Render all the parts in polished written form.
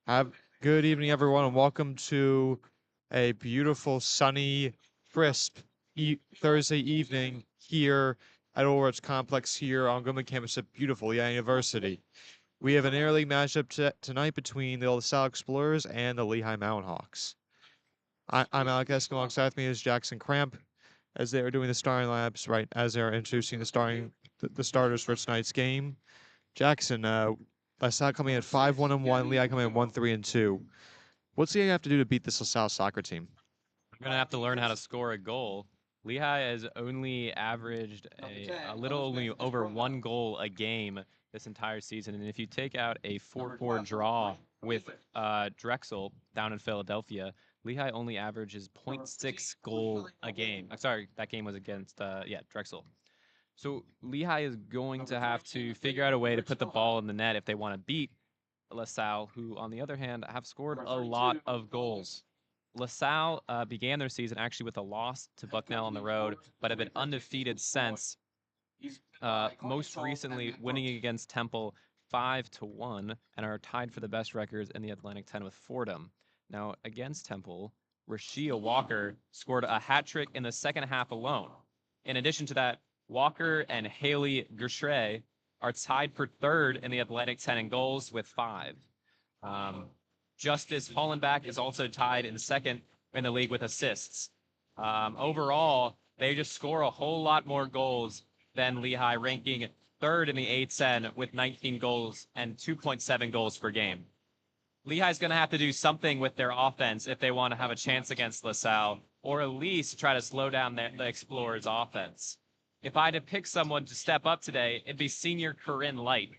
Have good evening, everyone, and welcome to a beautiful, sunny, crisp Thursday evening here at Orwell's Complex here on Goodman campus at beautiful Lehigh University. We have an early matchup tonight between the Salle Explorers and the Lehigh Mountain Hawks. I'm Alec Esk, alongside me is Jackson Cramp, as they are doing the starting labs right as they are introducing the starters for tonight's game. Jackson, LaSalle coming in 5-1-1, Lehigh coming in 1-3-2. What's Lehigh have to do to beat this LaSalle soccer team? We're going to have to learn how to score a goal. Lehigh has only averaged a little only over 1 goal a game this entire season. And if you take out a 4-4 draw with Drexel down in Philadelphia, Lehigh only averages 0.6 goal a game. I'm sorry, that game was against, Drexel. So Lehigh is going to have to figure out a way to put the ball in the net if they want to beat LaSalle, who, on the other hand, have scored a lot of goals. LaSalle began their season actually with a loss to Bucknell on the road, but have been undefeated since. Most recently, winning against Temple 5-1, and are tied for the best records in the Atlantic 10 with Fordham. Now, against Temple, Rashia Walker scored a hat trick in the second half alone. In addition to that, Walker and Haley Gershray are tied for third in the Atlantic 10 in goals with 5. Justice Hollenbach is also tied in second in the league with assists. Overall, they just score a whole lot more goals than Lehigh, ranking third in the A10 with 19 goals and 2.7 goals per game. Lehigh's going to have to do something with their offense if they want to have a chance against LaSalle, or at least try to slow down the Explorers' offense. If I had to pick someone to step up today, it'd be senior Corinne Light.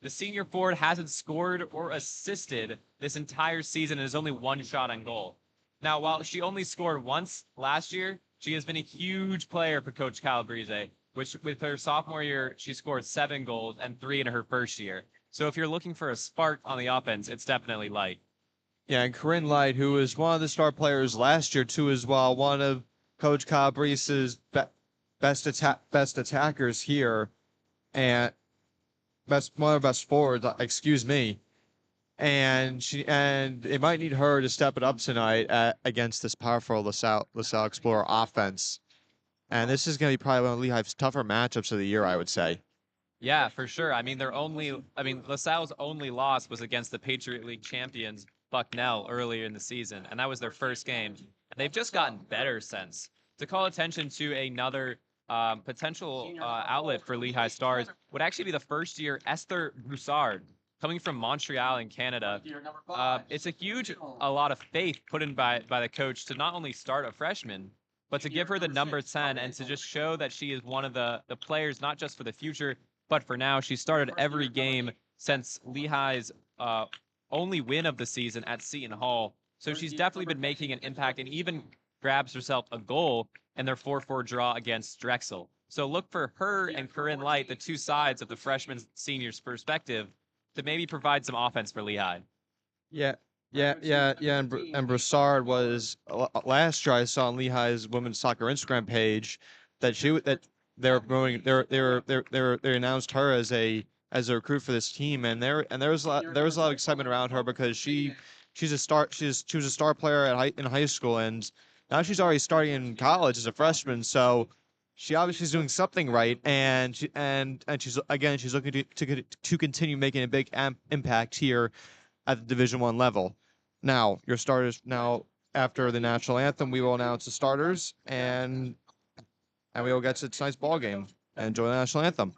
The senior forward hasn't scored or assisted this entire season and has only 1 shot on goal. Now, while she only scored once last year, she has been a huge player for Coach Calabrese, which with her sophomore year, she scored 7 goals and 3 in her first year. So if you're looking for a spark on the offense, it's definitely Light. Yeah, and Corinne Light, who was one of the star players last year too, as well, one of Coach Calabrese's best attackers here, and one of the best forwards. Excuse me. And it might need her to step it up tonight against this powerful LaSalle Explorer offense. And this is going to be probably one of Lehigh's tougher matchups of the year, I would say. Yeah, for sure. LaSalle's only loss was against the Patriot League champions, Bucknell, earlier in the season, and that was their first game. And they've just gotten better since. To call attention to another potential outlet for Lehigh Stars would actually be the first year Esther Broussard, coming from Montreal in Canada. It's a lot of faith put in by the coach to not only start a freshman, but to give her the number 10 and to just show that she is one of the players, not just for the future, but for now. She started every game since Lehigh's only win of the season at Seton Hall. So she's definitely been making an impact and even grabs herself a goal in their 4-4 draw against Drexel. So look for her and Corinne Light, the two sides of the freshman seniors perspective, to maybe provide some offense for Lehigh. Yeah. And Broussard was last year I saw on Lehigh's women's soccer Instagram page that they're promoting they announced her as a recruit for this team, and there was a lot of excitement around her because she was a star player in high school, and now she's already starting in college as a freshman, so she obviously is doing something right, and she's looking to continue making a big impact here at the Division One level. Now, your starters. Now, after the national anthem, we will announce the starters, and we will get to tonight's ball game and enjoy the national anthem.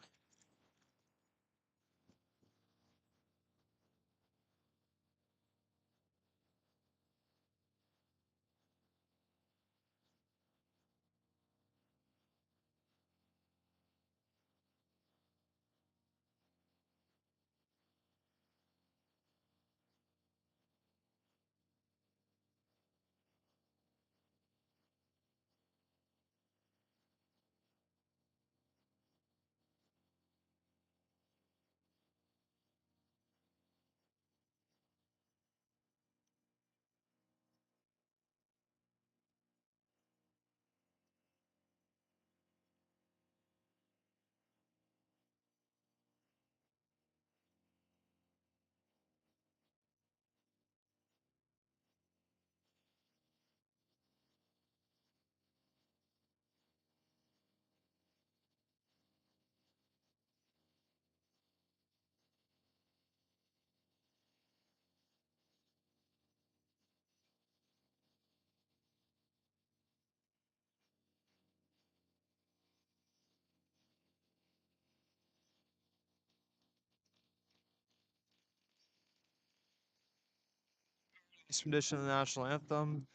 rendition of the national anthem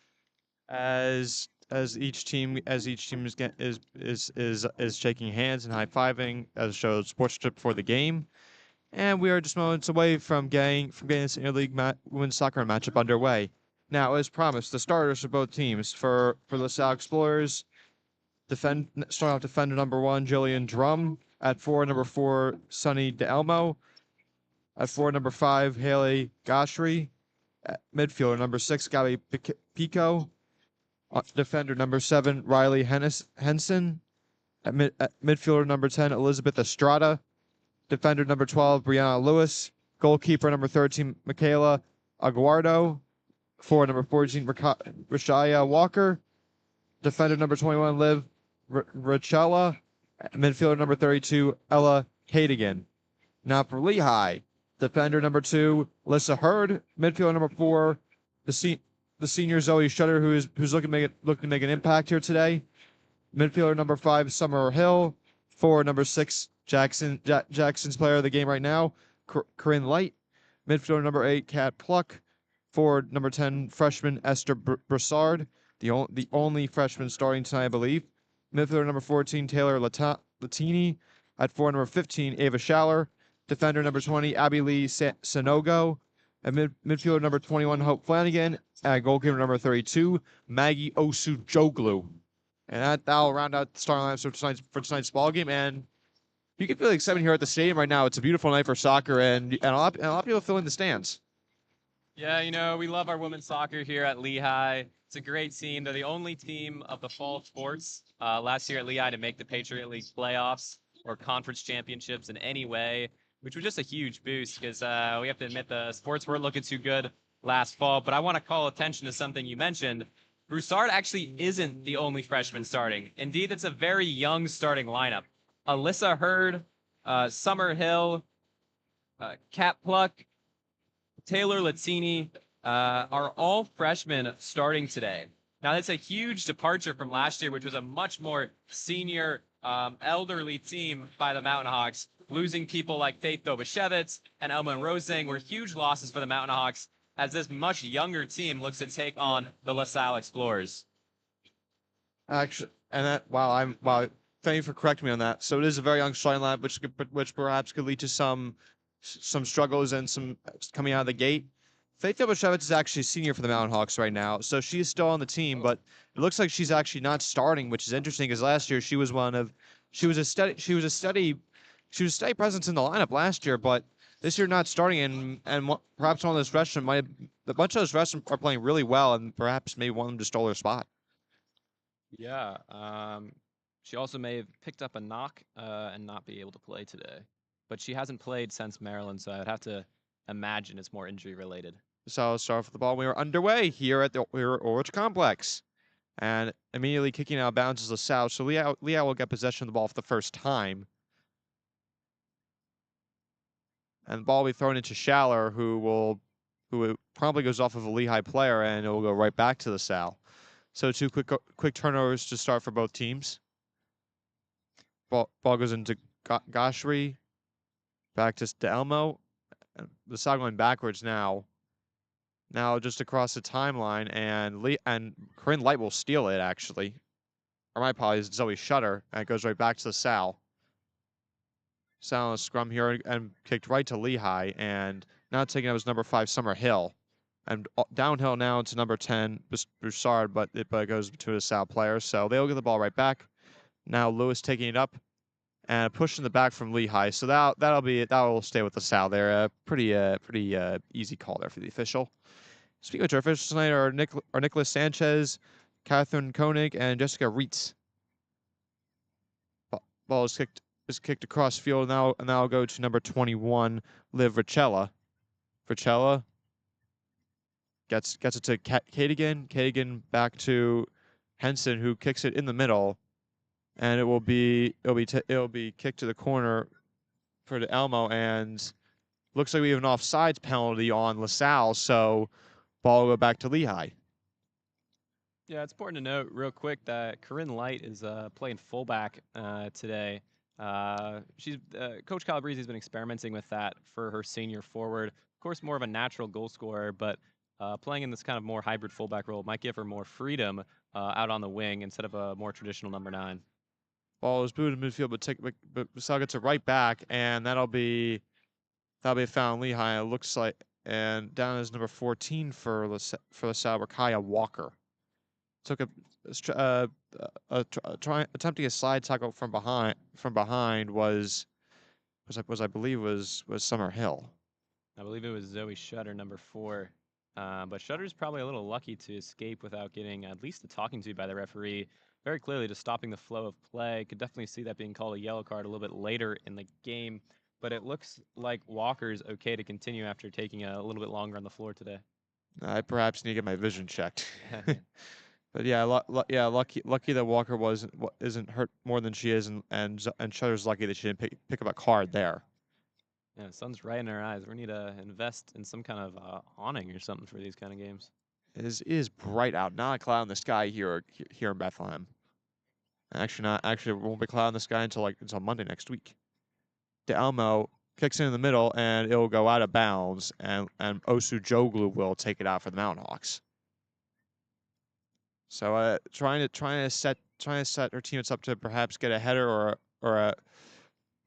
as each team is shaking hands and high fiving as shows sportsmanship for the game. And we are just moments away from getting this interleague women's soccer matchup underway. Now, as promised, the starters for both teams for the Salle Explorers. Starting off defender number 1, Jillian Drum. At 4, number 4, Sunny DeElmo. At 4, number 5, Haley Goshry. At midfielder number 6, Gabby Pico. Defender number 7, Riley Henson. At midfielder number 10, Elizabeth Estrada. Defender number 12, Brianna Lewis. Goalkeeper number 13, Michaela Aguardo. Forward number 14, Rashaya Walker. Defender number 21, Liv Richella. Midfielder number 32, Ella Cadigan. Now for Lehigh, defender number 2, Lissa Hurd. Midfielder number 4, the senior Zoe Shutter, who's looking to make an impact here today. Midfielder number 5, Summer Hill. Forward number 6, Jackson's player of the game right now, Corinne Light. Midfielder number 8, Kat Pluck. Forward number 10, freshman Esther Broussard, the only freshman starting tonight, I believe. Midfielder number 14, Taylor Latini. At forward number 15, Ava Schaller. Defender number 20, Abby Lee Sanogo. And midfielder number 21, Hope Flanagan. And goalkeeper number 32, Maggie Osu-Joglu. And that'll round out the starting lineup for tonight's ball game. And you can feel the excitement here at the stadium right now. It's a beautiful night for soccer, and a lot of people filling the stands. Yeah, you know, we love our women's soccer here at Lehigh. It's a great team. They're the only team of the fall sports last year at Lehigh to make the Patriot League playoffs or conference championships in any way, which was just a huge boost because we have to admit the sports weren't looking too good last fall. But I want to call attention to something you mentioned. Broussard actually isn't the only freshman starting. Indeed, it's a very young starting lineup. Alyssa Hurd, Summer Hill, Kat Pluck, Taylor Latini are all freshmen starting today. Now, that's a huge departure from last year, which was a much more senior, elderly team by the Mountain Hawks. Losing people like Faith Dobashevitz and Elma Rosing were huge losses for the Mountain Hawks as this much younger team looks to take on the LaSalle Explorers. Actually, and that thank you for correcting me on that. So it is a very young starting lineup, which perhaps could lead to some struggles and some coming out of the gate. Faith Dobashevitz is actually a senior for the Mountain Hawks right now, so she's still on the team, but it looks like she's actually not starting, which is interesting because last year she was a steady presence in the lineup last year, but this year not starting, and perhaps one of those freshmen a bunch of those freshmen are playing really well, and perhaps maybe one of them just stole her spot. Yeah, she also may have picked up a knock and not be able to play today. But she hasn't played since Maryland, so I would have to imagine it's more injury related. So let's start with the ball. We are underway here at the Orich Complex. And immediately kicking out of bounds is LaSalle. So Lehigh will get possession of the ball for the first time. And the ball will be thrown into Schaller, who probably goes off of a Lehigh player, and it will go right back to LaSalle. So two quick turnovers to start for both teams. Ball goes into Goshry. Back to DeElmo. LaSalle going backwards now. Now just across the timeline, and Corinne Light will steal it, actually. Or my apologies, Zoe Shutter, and it goes right back to LaSalle. Salle on a scrum here and kicked right to Lehigh, and now taking up is number 5, Summer Hill. And downhill now to number 10, Broussard, but it goes to a LaSalle player, so they'll get the ball right back. Now Lewis taking it up and pushing the back from Lehigh, so that'll be it. That will stay with LaSalle there. Pretty easy call there for the official. Speaking of our officials tonight are Nicholas Sanchez, Catherine Koenig, and Jessica Reitz. Ball is kicked across field now, and now I'll go to number 21, Liv Richella. Richella gets it to Cadigan. Cadigan back to Henson, who kicks it in the middle, and it'll be kicked to the corner for the Elmo, and looks like we have an offsides penalty on LaSalle, so ball will go back to Lehigh. Yeah, it's important to note real quick that Corinne Light is playing fullback today. Coach Calabrese has been experimenting with that for her senior forward. Of course, more of a natural goal scorer, but playing in this kind of more hybrid fullback role might give her more freedom out on the wing instead of a more traditional number 9. Ball is booted in midfield, but Salle gets it right back, and that'll be a foul on Lehigh. It looks like, and down is number 14 for LaSalle, Kaya Walker. Took attempting a slide tackle from behind. I believe was Summer Hill. I believe it was Zoe Shutter, number 4. But Shutter's probably a little lucky to escape without getting at least a talking to by the referee. Very clearly just stopping the flow of play. Could definitely see that being called a yellow card a little bit later in the game. But it looks like Walker's okay to continue after taking a little bit longer on the floor today. I perhaps need to get my vision checked. But yeah, lucky that Walker isn't hurt more than she is, and Shutter's lucky that she didn't pick up a card there. Yeah, the sun's right in our eyes. We need to invest in some kind of awning or something for these kind of games. It is bright out, not a cloud in the sky here in Bethlehem. Actually, not actually, it won't be cloud in the sky until Monday next week. DeElmo kicks in the middle, and it will go out of bounds, and Osu Joglu will take it out for the Mountain Hawks. So trying to set her teammates up to perhaps get a header or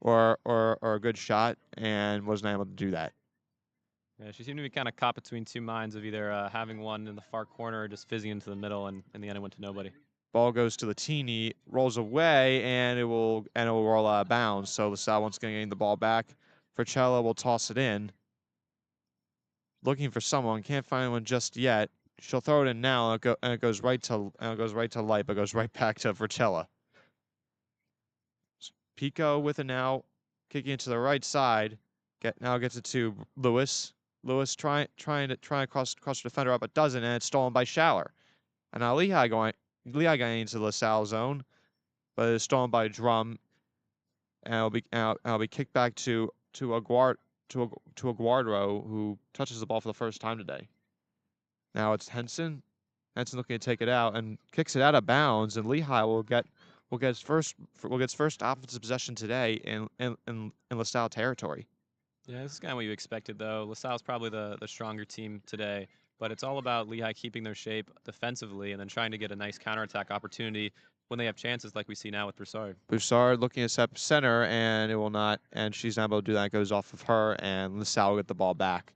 a good shot, and wasn't able to do that. Yeah, she seemed to be kind of caught between two minds of either having one in the far corner or just fizzing into the middle, and in the end it went to nobody. Ball goes to Latini, rolls away, and it will roll out of bounds. So LaSalle once again getting the ball back. Fricella will toss it in. Looking for someone, can't find anyone just yet. She'll throw it in now, and it goes right to Light, but goes right back to Fricella. Pico with it now, kicking it to the right side. Gets it to Lewis. Lewis trying to cross the defender up, but doesn't, and it's stolen by Schaller. And now Lehigh going into LaSalle zone, but it's stolen by Drum, and it'll be kicked back to Aguardo, who touches the ball for the first time today. Now it's Henson. Henson looking to take it out and kicks it out of bounds, and Lehigh will get its first offensive possession today in LaSalle territory. Yeah, this is kind of what you expected, though. LaSalle's probably the stronger team today, but it's all about Lehigh keeping their shape defensively and then trying to get a nice counterattack opportunity when they have chances like we see now with Broussard. Broussard looking to step center, and it will not, and she's not able to do that. It goes off of her, and LaSalle will get the ball back.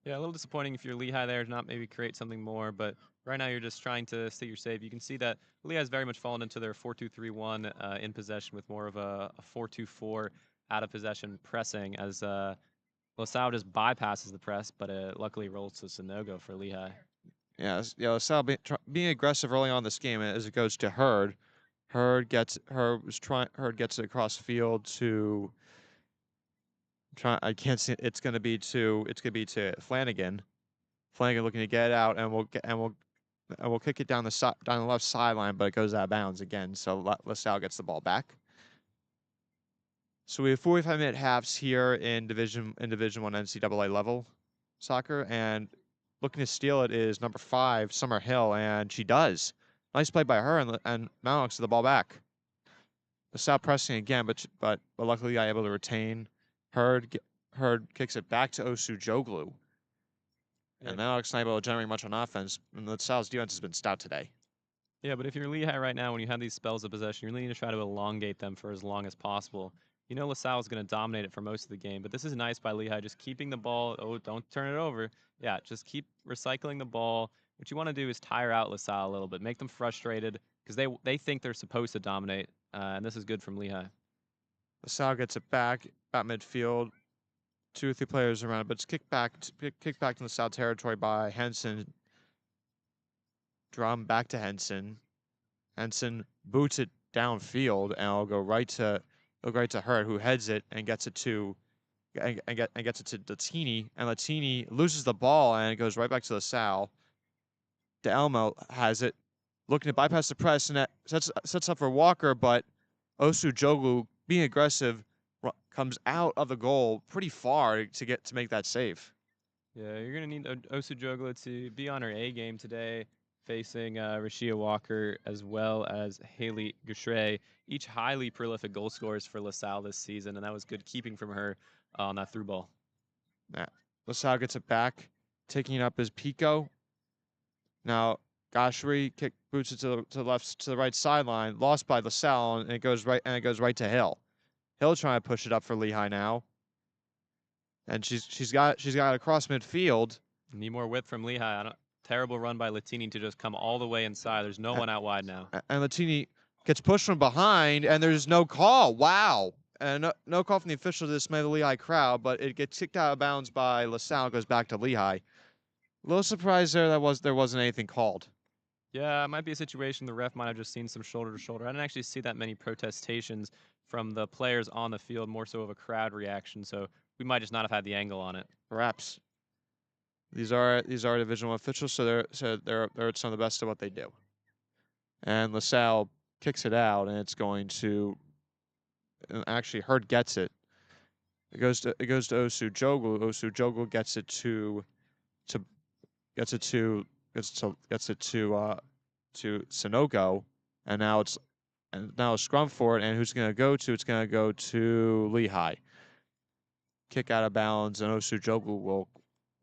Yeah, a little disappointing if you're Lehigh there to not maybe create something more, but right now you're just trying to stay your save. You can see that Lehigh's very much fallen into their 4-2-3-1 in possession with more of a 4-2-4 out of possession pressing as LaSalle just bypasses the press, but luckily rolls to a no-go for Lehigh. Yeah, LaSalle being aggressive early on this game as it goes to Hurd. Hurd gets it across the field to I can't see. It's gonna be to Flanagan. Flanagan looking to get it out, and we'll kick it down the left sideline, but it goes out of bounds again. So LaSalle gets the ball back. So we have 45-minute halves here in Division 1 NCAA level soccer, and looking to steal it is number 5 Summer Hill, and she does. Nice play by her, and Malox to the ball back. LaSalle pressing again, but luckily I able to retain. Hurd kicks it back to Osu Joglu. Yeah. And Malox not able to generate much on offense, and LaSalle's defense has been stout today. Yeah, but if you're Lehigh right now, when you have these spells of possession, you really need to try to elongate them for as long as possible. You know LaSalle is going to dominate it for most of the game, but this is nice by Lehigh, just keeping the ball. Oh, don't turn it over. Yeah, just keep recycling the ball. What you want to do is tire out LaSalle a little bit, make them frustrated, because they think they're supposed to dominate, and this is good from Lehigh. LaSalle gets it back about midfield. 2 or 3 players around, but it's kicked back to LaSalle territory by Henson. Drum back to Henson. Henson boots it downfield, and it'll go right to Hurd, who heads it and gets it to Latini, and Latini loses the ball, and it goes right back to LaSalle. DeElmo has it, looking to bypass the press, and that sets up for Walker, but Osu Joglu, being aggressive, comes out of the goal pretty far to make that save. Yeah, you're going to need Osu Joglu to be on her A game today, facing Rashia Walker as well as Haley Goucher, each highly prolific goal scorers for LaSalle this season, and that was good keeping from her on that through ball. Yeah. LaSalle gets it back. taking up is Pico. Now Gashri kick boots it to the right sideline, lost by LaSalle, and it goes right to Hill. Hill trying to push it up for Lehigh now. And she's got it across midfield. Need more width from Lehigh. Terrible run by Latini to just come all the way inside. There's no one out wide now. And Latini gets pushed from behind, and there's no call. Wow. And no call from the official to dismay the Lehigh crowd, but it gets kicked out of bounds by LaSalle, goes back to Lehigh. A little surprised there there wasn't anything called. Yeah, it might be a situation the ref might have just seen some shoulder to shoulder. I didn't actually see that many protestations from the players on the field, more so of a crowd reaction, so we might just not have had the angle on it. Perhaps. These are Division I officials, so they're some of the best at what they do. And LaSalle kicks it out, and it's going to. And actually, Hurd gets it. It goes to Osu Joglu. Osu Joglu gets it to Sunogo, and now it's a scrum for it. And who's going to go to? It's going to go to Lehigh. Kick out of bounds, and Osu Joglu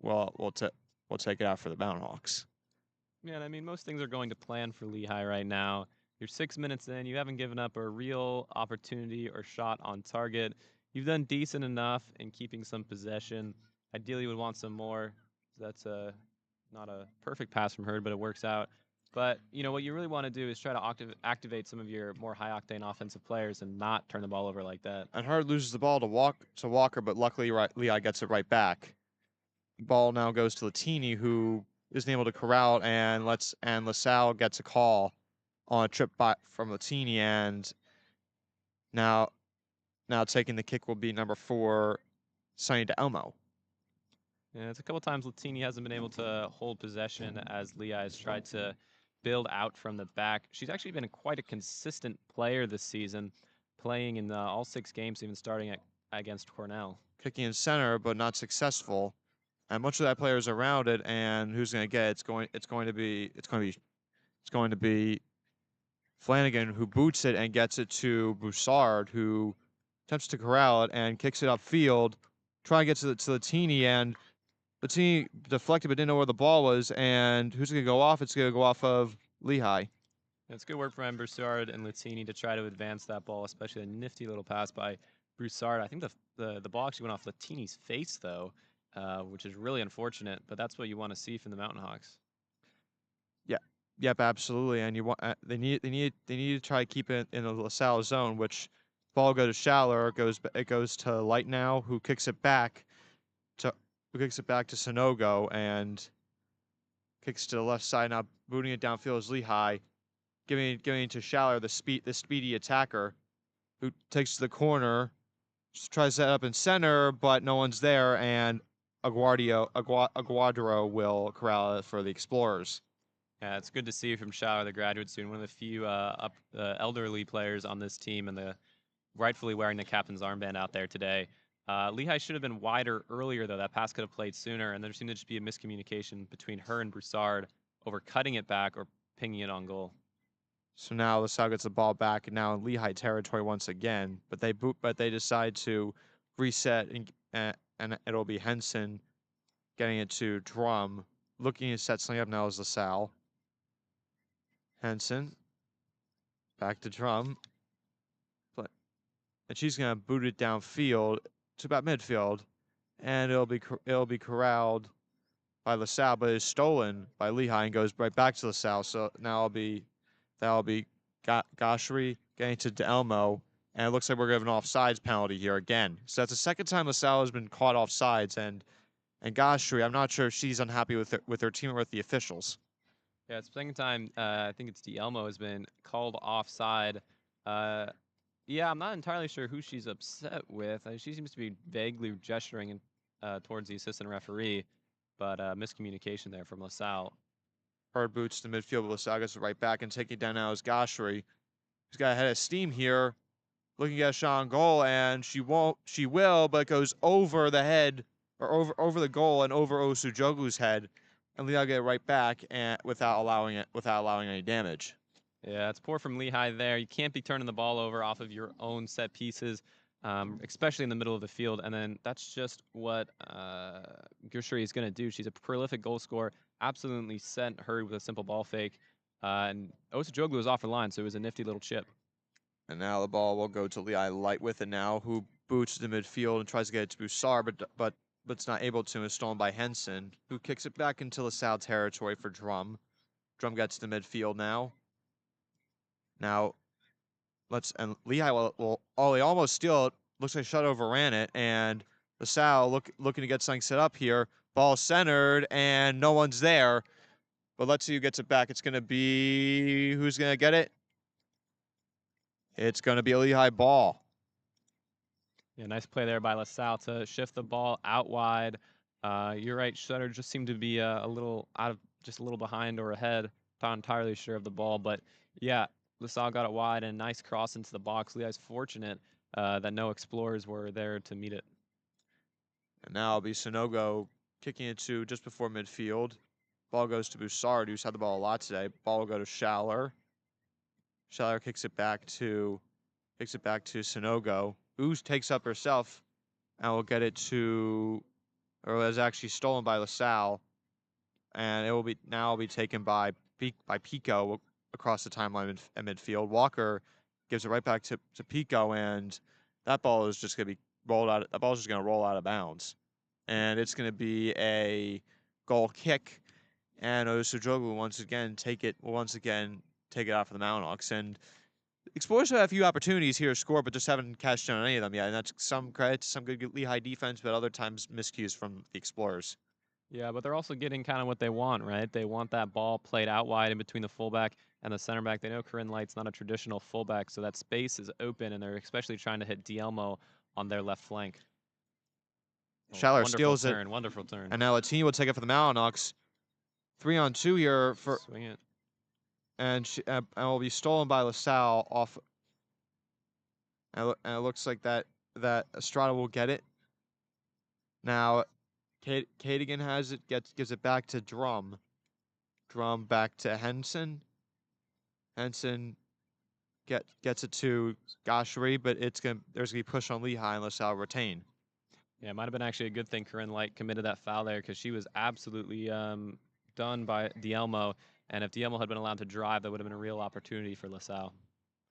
will take it out for the Mountain Hawks. Yeah, and I mean, most things are going to plan for Lehigh right now. You're 6 minutes in. You haven't given up a real opportunity or shot on target. You've done decent enough in keeping some possession. Ideally, you would want some more. That's not a perfect pass from Hurd, but it works out. But, you know, what you really want to do is try to activate some of your more high-octane offensive players and not turn the ball over like that. And Hurd loses the ball to Walker, but luckily Lehigh gets it right back. Ball now goes to Latini, who isn't able to corral, and LaSalle gets a call on a trip from Latini, and now taking the kick will be number 4, Sonny DeElmo. Yeah, it's a couple times Latini hasn't been able to hold possession as Lehigh has tried to build out from the back. She's actually been quite a consistent player this season, playing in all 6 games, even starting against Cornell. Kicking in center, but not successful. And much of that player is around it, and who's going to get it? It's going to be Flanagan, who boots it and gets it to Broussard, who attempts to corral it and kicks it upfield. Try to get to Latini, and Latini deflected but didn't know where the ball was. And who's going to go off? It's going to go off of Lehigh. It's good work from Broussard and Latini to try to advance that ball, especially a nifty little pass by Broussard. I think the ball actually went off Latini's face, though, which is really unfortunate. But that's what you want to see from the Mountain Hawks. Yep, absolutely. And you want they need to try to keep it in the LaSalle zone, which ball goes to Schaller, it goes to Light now, who kicks it back to Sonogo and kicks to the left side, now booting it downfield is Lehigh, giving it to Schaller, the speedy attacker, who takes to the corner, tries that up in center, but no one's there, and Aguadro will corral it for the Explorers. Yeah, it's good to see from Schaller, the graduate student, one of the few elderly players on this team, and rightfully wearing the captain's armband out there today. Lehigh should have been wider earlier, though. That pass could have played sooner, and there seemed to just be a miscommunication between her and Broussard over cutting it back or pinging it on goal. So now LaSalle gets the ball back, and now in Lehigh territory once again. But they decide to reset, and it'll be Henson getting it to Drum. Looking to set something up now is LaSalle. Henson back to Drum, and she's gonna boot it downfield to about midfield, and it'll be corralled by LaSalle, but it's stolen by Lehigh and goes right back to LaSalle. So now that'll be Gashri getting to DeElmo, and it looks like we're gonna have an offsides penalty here again. So that's the second time LaSalle has been caught offsides, and Gashri, I'm not sure if she's unhappy with her team or with the officials. Yeah, it's the second time I think it's DeElmo has been called offside. Yeah, I'm not entirely sure who she's upset with. She seems to be vaguely gesturing towards the assistant referee, but miscommunication there from LaSalle. Hurd boots to midfield, but LaSalle gets it right back, and taking it down now is Gashri. He's got a head of steam here, looking at a shot on goal, and she will, but it goes over the head, or over the goal and over Osu Joglu's head, and Lehigh get it right back and without allowing any damage. Yeah, it's poor from Lehigh there. You can't be turning the ball over off of your own set pieces. especially in the middle of the field. And then that's just what Gushri is going to do. She's a prolific goal scorer, absolutely sent her with a simple ball fake. And Osajoglu was off her line, so it was a nifty little chip. And now the ball will go to Lehigh Light with it now, who boots the midfield and tries to get it to Boussard, but it's not able to. It's stolen by Henson, who kicks it back into LaSalle territory for Drum. Drum gets to the midfield now. Now, and Lehigh will oh, they almost steal it. Looks like Shut overran it, and LaSalle looking to get something set up here. Ball centered, and no one's there. But let's see who gets it back. It's going to be, who's going to get it? It's going to be a Lehigh ball. Yeah, nice play there by LaSalle to shift the ball out wide. You're right, Shutter just seemed to be a little just a little behind or ahead. Not entirely sure of the ball, but yeah, LaSalle got it wide and nice cross into the box. Lehigh's fortunate that no Explorers were there to meet it. And now it'll be Sonogo kicking it to just before midfield. Ball goes to Boussard, who's had the ball a lot today. Ball will go to Schaller. Schaller kicks it back to Sonogo. Ooze takes up herself and will get it to, or is actually stolen by LaSalle. And it will be taken by Pico across the timeline at midfield. Walker gives it right back to Pico, and that ball is just going to be rolled out. That ball is just going to roll out of bounds, and it's going to be a goal kick. And Osujoglu will once again take it out for the Mountain Hawks. And Explorers have had a few opportunities here to score, but just haven't cashed in on any of them yet. And that's some credit to some good Lehigh defense, but other times miscues from the Explorers. Yeah, but they're also getting kind of what they want, right? They want that ball played out wide in between the fullback and the center back. They know Corinne Light's not a traditional fullback, so that space is open, and they're especially trying to hit Dielmo on their left flank. Schaller Wonderful steals turn, it. wonderful turn. And now Latini will take it for the Mountain Hawks. 3-on-2 here for Swing it. and will be stolen by LaSalle off. And it looks like that Estrada will get it. Now, Cadigan has it, gives it back to Drum. Drum back to Henson. Henson gets it to Goshery, but there's gonna be push on Lehigh and LaSalle retain. Yeah, it might have been actually a good thing Corinne Light committed that foul there because she was absolutely done by Dielmo. And if Dielmo had been allowed to drive, that would have been a real opportunity for LaSalle.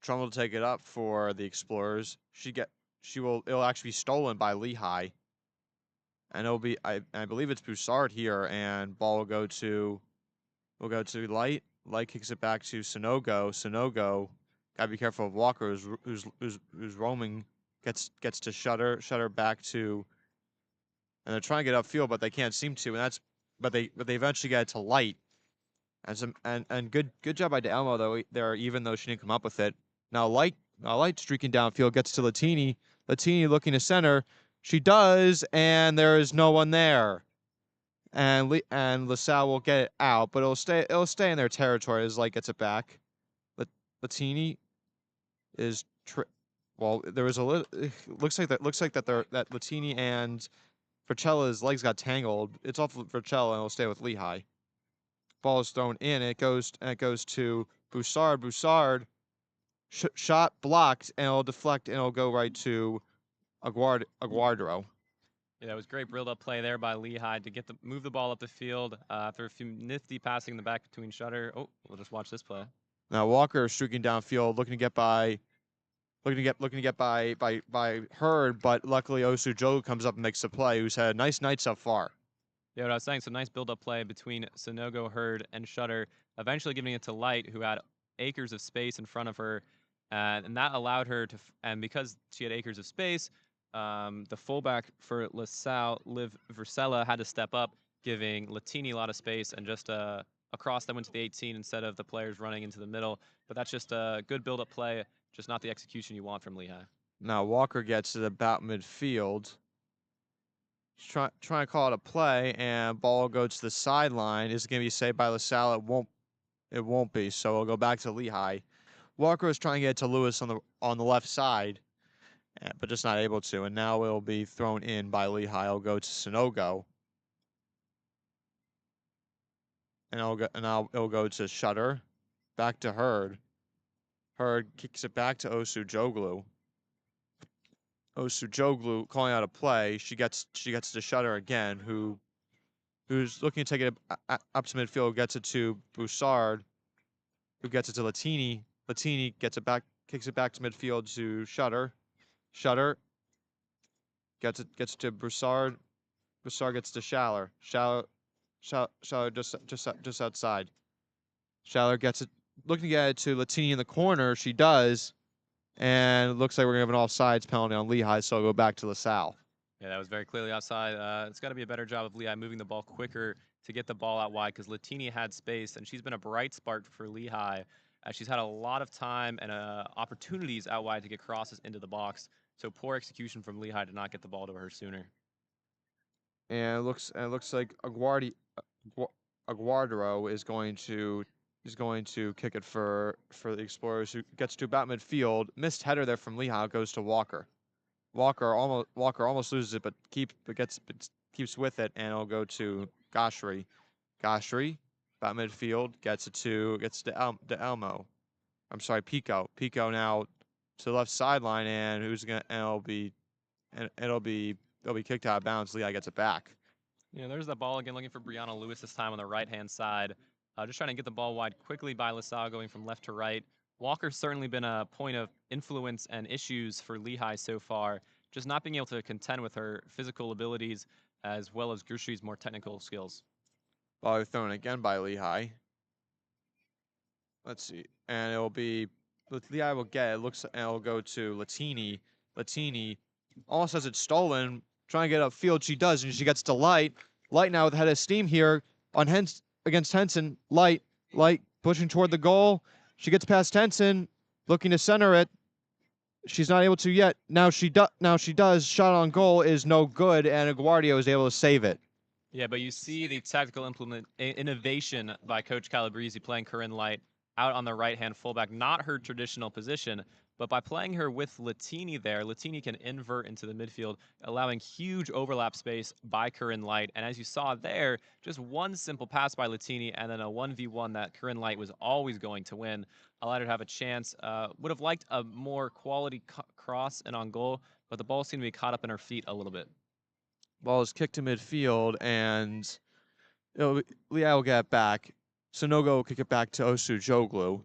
Drum will take it up for the Explorers. It'll actually be stolen by Lehigh. And it'll be I believe it's Boussard here, and ball will go to Light. Light kicks it back to Sonogo. Sonogo, gotta be careful of Walker, who's roaming. Gets to Shutter back to, and they're trying to get upfield, but they can't seem to. And but they eventually get it to Light. And good job by Delmo though even though she didn't come up with it. Now Light streaking downfield gets to Latini. Latini looking to center. She does, and there is no one there. And LaSalle will get it out, but it'll stay in their territory as Light gets it back. Latini is well, there was a little. Looks like that Latini and Vercella's legs got tangled. It's off Vercella, and it'll stay with Lehigh. Ball is thrown in. It goes to Boussard. Boussard shot blocked, and it'll deflect, and it'll go right to Aguardero. Yeah, that was great build-up play there by Lehigh to move the ball up the field after a few nifty passing in the back between Shutter. Oh, we'll just watch this play. Now Walker is streaking downfield, looking to get by Hurd, but luckily Osu Joe comes up and makes the play. Who's had a nice night so far. Yeah, what I was saying, some nice build-up play between Sonogo, Hurd, and Shutter, eventually giving it to Light, who had acres of space in front of her, and that allowed her to, and because she had acres of space, the fullback for LaSalle, Liv Vercella, had to step up, giving Latini a lot of space and just a cross that went to the 18 instead of the players running into the middle. But that's just a good build-up play, just not the execution you want from Lehigh. Now Walker gets it about midfield. Trying to call it a play, and ball will go to the sideline. Is it going to be saved by LaSalle? It won't be. So it'll go back to Lehigh. Walker is trying to get it to Lewis on the left side, but just not able to. And now it'll be thrown in by Lehigh. It'll go to Sonogo, and it'll go to Shutter, back to Hurd. Hurd kicks it back to Osu Joglu. Osujoglu calling out a play. She gets to Shutter again, who's looking to take it up to midfield, gets it to Broussard, who gets it to Latini. Latini gets it back, kicks it back to midfield to Shutter. Shutter gets it to Broussard. Broussard gets to Schaller. Schaller just outside. Schaller gets it, looking to get it to Latini in the corner. She does, and it looks like we're gonna have an offsides penalty on Lehigh, so I'll go back to LaSalle. Yeah, that was very clearly offside. It's got to be a better job of Lehigh moving the ball quicker to get the ball out wide because Latini had space, and she's been a bright spark for Lehigh. She's had a lot of time and opportunities out wide to get crosses into the box. So poor execution from Lehigh to not get the ball to her sooner. And it looks like Aguardero is going to kick it for the Explorers, who gets to about midfield. Missed header there from Lehigh, goes to Walker. Walker almost loses it, but keeps with it, and it'll go to Goshry. Goshry, about midfield, gets to Elmo. I'm sorry, Pico. Pico now to the left sideline, and it'll be kicked out of bounds. Lehigh gets it back. Yeah, there's the ball again, looking for Brianna Lewis this time on the right-hand side. Just trying to get the ball wide quickly by LaSalle, going from left to right. Walker's certainly been a point of influence and issues for Lehigh so far, just not being able to contend with her physical abilities as well as Gershie's more technical skills. Ball thrown again by Lehigh. Let's see, and Lehigh will get it. Looks, and it'll go to Latini. Latini almost has it stolen, trying to get upfield. She does, and she gets to Light. Light now with head of steam here on against Henson. Light pushing toward the goal. She gets past Henson, looking to center it. She's not able to yet. Now she does. Shot on goal is no good, and Aguardio is able to save it. Yeah, but you see the tactical innovation by Coach Calabrese playing Corinne Light out on the right-hand fullback, not her traditional position, but by playing her with Latini there, Latini can invert into the midfield, allowing huge overlap space by Corinne Light. And as you saw there, just one simple pass by Latini and then a 1v1 that Corinne Light was always going to win, allowed her to have a chance. Would have liked a more quality cross and on goal, but the ball seemed to be caught up in her feet a little bit. Ball is kicked to midfield, and Lehigh will get it back. Sonogo will kick it back to Osujoglu.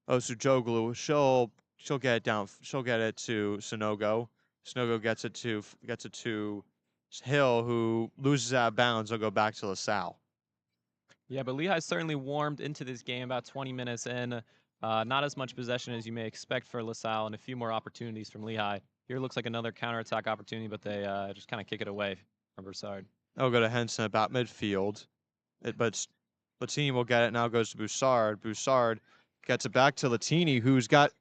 Osujoglu, she'll get it down. She'll get it to Sonogo. Sonogo gets it to Hill, who loses out of bounds. Will go back to LaSalle. Yeah, but Lehigh certainly warmed into this game about 20 minutes in. Not as much possession as you may expect for LaSalle, and a few more opportunities from Lehigh. Here looks like another counterattack opportunity, but they just kind of kick it away from Broussard. That'll go to Henson about midfield. But Latini will get it. Now goes to Broussard. Broussard gets it back to Latini, who's got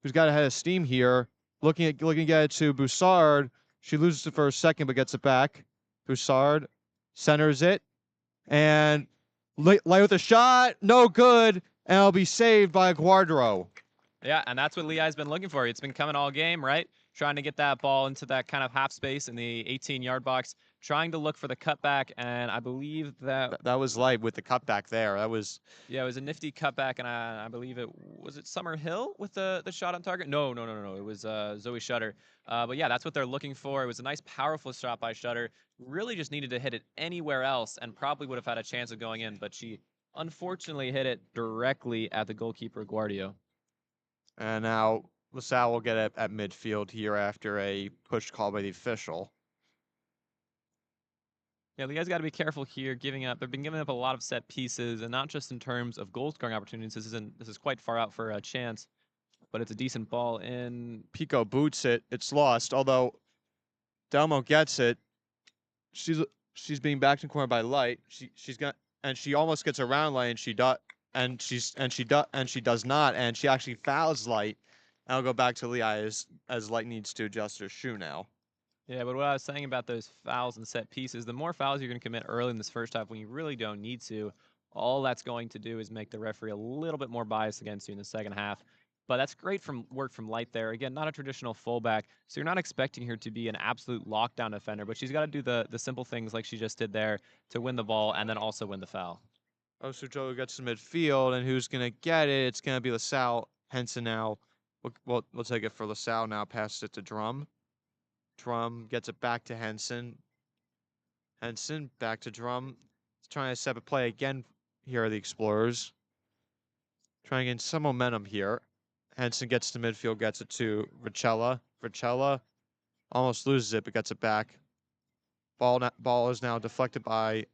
a head of steam here. Looking to get it to Broussard. She loses it for a second, but gets it back. Broussard centers it, and Light with a shot, no good, and it'll be saved by Aguardero. Yeah, and that's what Lehigh's been looking for. It's been coming all game, right? Trying to get that ball into that kind of half space in the 18-yard box, trying to look for the cutback, and I believe that was Light with the cutback there. That was, yeah, it was a nifty cutback, and I believe it was Summer Hill with the shot on target. No, it was Zoe Shutter. But yeah, that's what they're looking for. It was a nice, powerful shot by Shutter. Really just needed to hit it anywhere else, and probably would have had a chance of going in, but she unfortunately hit it directly at the goalkeeper Guardio. And now LaSalle will get it at midfield here after a push call by the official. Yeah, you guys got to be careful here. They've been giving up a lot of set pieces, and not just in terms of goal scoring opportunities. This is quite far out for a chance, but it's a decent ball in. Pico boots it. It's lost. Although Delmo gets it. She's being backed in corner by Light. She almost gets around Light, and she does not, and she actually fouls Light. And I'll go back to Lehigh as Light needs to adjust her shoe now. Yeah, but what I was saying about those fouls and set pieces, the more fouls you're going to commit early in this first half when you really don't need to, all that's going to do is make the referee a little bit more biased against you in the second half. But that's great work from Light there. Again, not a traditional fullback, so you're not expecting her to be an absolute lockdown defender, but she's got to do the simple things like she just did there to win the ball and then also win the foul. Osujoglu gets to midfield, and who's going to get it? It's going to be LaSalle. Henson now. We'll take it for LaSalle now. Passes it to Drum. Drum gets it back to Henson. Henson back to Drum. He's trying to set up a play again. Here are the Explorers. Trying to gain some momentum here. Henson gets to midfield, gets it to Richella. Richella almost loses it, but gets it back. Ball is now deflected by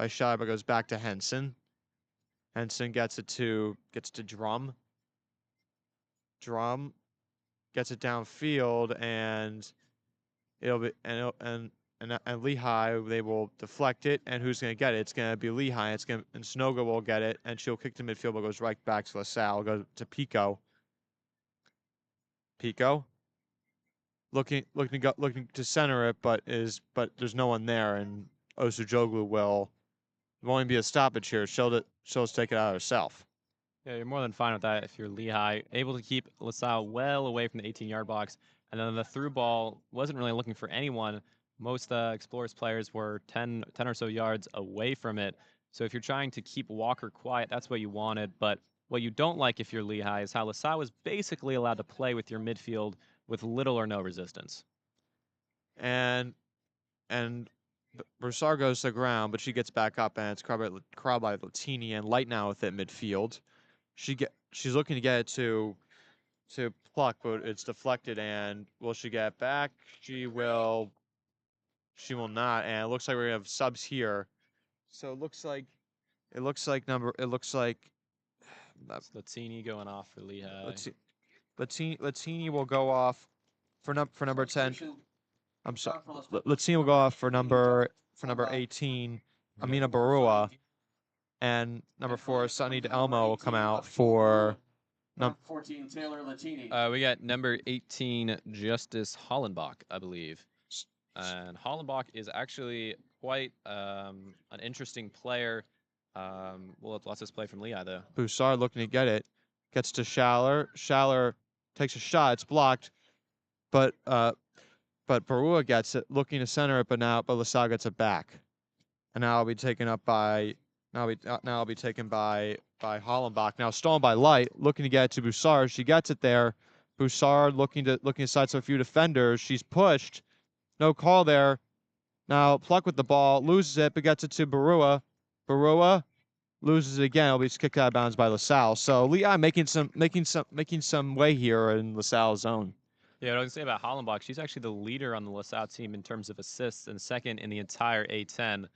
Shai, but goes back to Henson. Henson gets to Drum. Drum gets it downfield, and it'll be and Lehigh, they will deflect it, and who's going to get it? It's going to be Lehigh. And Snoga will get it, and she'll kick to midfield, but goes right back to LaSalle. Goes to Pico. Pico looking to center it, but there's no one there, and Osujoglu will won't be a stoppage here. She'll just take it out herself. Yeah, you're more than fine with that if you're Lehigh. Able to keep LaSalle well away from the 18-yard box. And then the through ball wasn't really looking for anyone. Most Explorers players were 10 or so yards away from it. So if you're trying to keep Walker quiet, that's what you wanted. But what you don't like if you're Lehigh is how LaSalle was basically allowed to play with your midfield with little or no resistance. And Broussard goes to the ground, but she gets back up, and it's crowd by Latini and Light now with it midfield. She's looking to get it to Pluck, but it's deflected, and will she get it back? She will not, and it looks like we're gonna have subs here. So it looks like That's Latini going off for Lehigh. let's see. Latini will go off for number 10. I'm sorry. Latini will go off for number 18, Amina Barua, and number 4, Sunny Elmo will come out for number 14, Taylor Latini. We got number 18, Justice Hollenbach, I believe. And Hollenbach is actually quite an interesting player. We'll watch this play from Lehigh, though. Broussard looking to get it. Gets to Schaller. Schaller takes a shot. It's blocked. But Barua gets it, looking to center it, but LaSalle gets it back. And now it'll be taken up by Hollenbach. Now stolen by Light, looking to get it to Broussard. She gets it there. Broussard looking to sidestep a few defenders. She's pushed. No call there. Now Pluck with the ball, loses it, but gets it to Barua. Barua loses it again. It'll be kicked out of bounds by LaSalle. So Lehigh making some way here in LaSalle's zone. Yeah, what I was going to say about Hollenbach, she's actually the leader on the LaSalle team in terms of assists and second in the entire A10.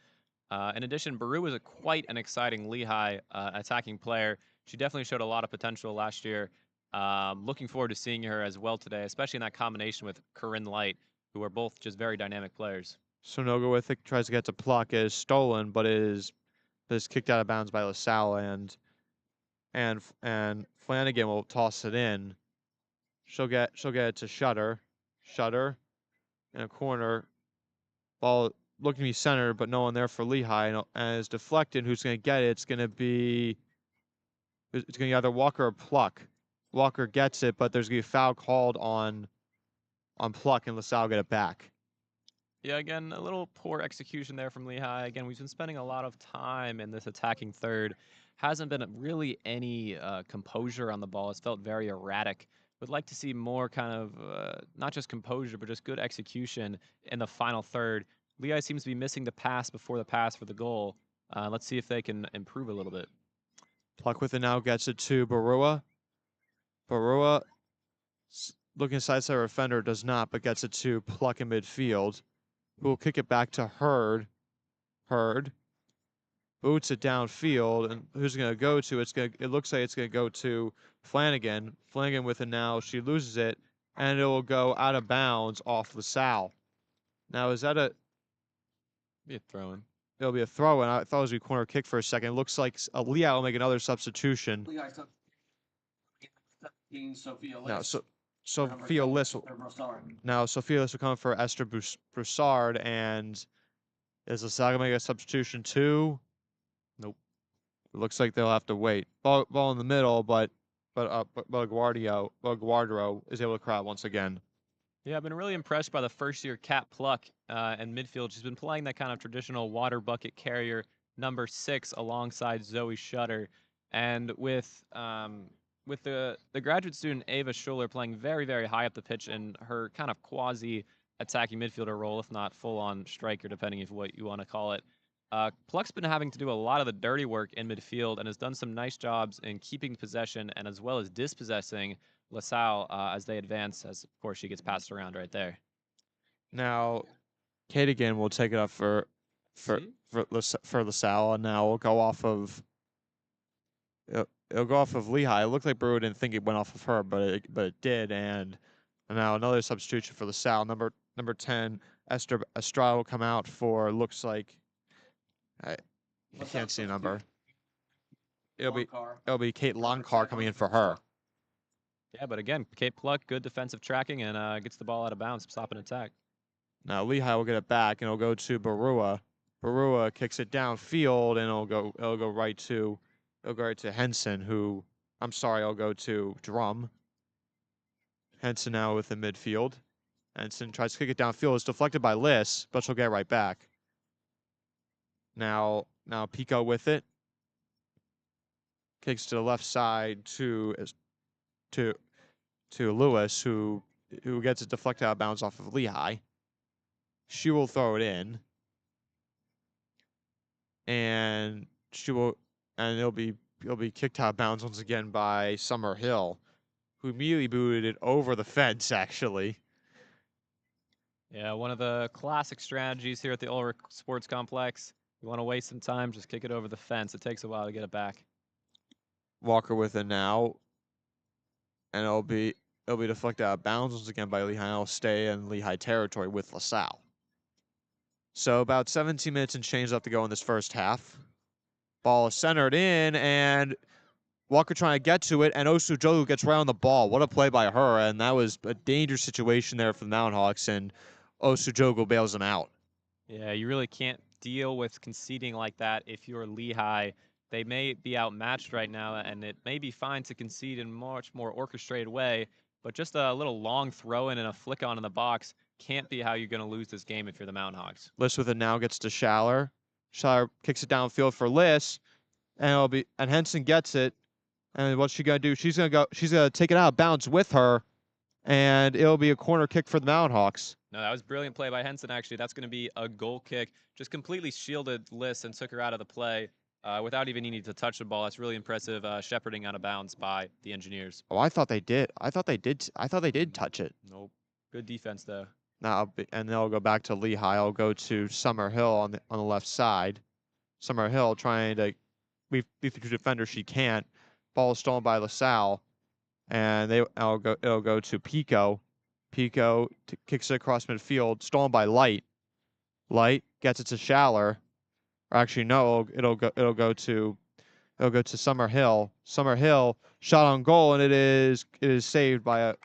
In addition, Baru is quite an exciting Lehigh attacking player. She definitely showed a lot of potential last year. Looking forward to seeing her as well today, especially in that combination with Corinne Light, who are both just very dynamic players. Sonoga with it, tries to get to Pluck, is stolen, but is kicked out of bounds by LaSalle, and Flanagan will toss it in. She'll get it to Shutter. Shutter in a corner. Ball looking to be centered, but no one there for Lehigh, and is deflected. Who's going to get it? It's going to be either Walker or Pluck. Walker gets it, but there's going to be a foul called on Pluck, and LaSalle get it back. Yeah, again, a little poor execution there from Lehigh. Again, we've been spending a lot of time in this attacking third. Hasn't been really any composure on the ball. It's felt very erratic. Would like to see more kind of, not just composure, but just good execution in the final third. Lehigh seems to be missing the pass before the pass for the goal. Let's see if they can improve a little bit. Pluck with it now, gets it to Barua. Barua, looking inside her offender, does not, but gets it to Pluck in midfield, who will kick it back to Hurd. Hurd boots it downfield, and who's going to go to? It looks like it's going to go to Flanagan. Flanagan with it now. She loses it, and it will go out of bounds off LaSalle. Now, is that Be a throw-in. It'll be a throw-in. I thought it was a corner kick for a second. It looks like Lehigh will make another substitution. Now, Sophia Liss will come for Esther Broussard, and is LaSalle going to make a substitution too? Nope. It looks like they'll have to wait. Ball in the middle, but Guardro is able to crowd once again. Yeah, I've been really impressed by the first-year Cat Pluck and midfield. She's been playing that kind of traditional water bucket carrier, number 6, alongside Zoe Shutter. And with the graduate student Ava Schuller playing very, very high up the pitch in her kind of quasi attacking midfielder role, if not full-on striker, depending on what you want to call it. Pluck's been having to do a lot of the dirty work in midfield and has done some nice jobs in keeping possession and as well as dispossessing LaSalle as they advance, as of course she gets passed around right there. Now, Cadigan will take it up for LaSalle, and now we'll go off of it'll go off of Lehigh. It looked like Brewer didn't think it went off of her, but it did, and now another substitution for LaSalle. Number 10, Esther Estrada will come out for looks like I can't see a number. It'll be Kate Longcar coming in for her. Yeah, but again, Kate Pluck, good defensive tracking and gets the ball out of bounds, stop an attack. Now Lehigh will get it back, and it'll go to Barua. Barua kicks it downfield, and it'll go right to Henson, who I'll go to Drum. Henson now with the midfield. Henson tries to kick it downfield. It's deflected by Liss, but she'll get right back. Now Pico with it. Kicks to the left side to Lewis, who gets it deflected out of bounds off of Lehigh. She will throw it in. And it'll be kicked out of bounds once again by Summer Hill, who immediately booted it over the fence, actually. Yeah, one of the classic strategies here at the Ulrich Sports Complex. You want to waste some time, just kick it over the fence. It takes a while to get it back. Walker with it now. And it'll be deflected out of bounds once again by Lehigh. It'll stay in Lehigh territory with LaSalle. So about 17 minutes and change left to go in this first half. Ball is centered in, and Walker trying to get to it, and Osujogu gets right on the ball. What a play by her, and that was a dangerous situation there for the Mountain Hawks, and Osujogu bails him out. Yeah, you really can't deal with conceding like that if you're Lehigh. They may be outmatched right now, and it may be fine to concede in a much more orchestrated way, but just a little long throw-in and a flick on in the box can't be how you're going to lose this game if you're the Mountain Hawks. Liss with it now gets to Schaller. Schaller kicks it downfield for Liss, and Henson gets it. And what's she gonna do? She's gonna take it out of bounds with her, and it'll be a corner kick for the Mountain Hawks. No, that was brilliant play by Henson, actually. That's going to be a goal kick. Just completely shielded Liss and took her out of the play without even needing to touch the ball. That's really impressive shepherding out of bounds by the Engineers. Oh, I thought they did. I thought they did touch it. Nope. Good defense, though. And they'll go back to Lehigh. I'll go to Summer Hill on the left side. Summer Hill trying to beat the two defenders. She can't. Ball is stolen by LaSalle, and it'll go to Pico. Pico kicks it across midfield, stolen by Light. Light gets it to Schaller. Or actually, no, it'll go to Summer Hill. Summer Hill shot on goal, and it is saved by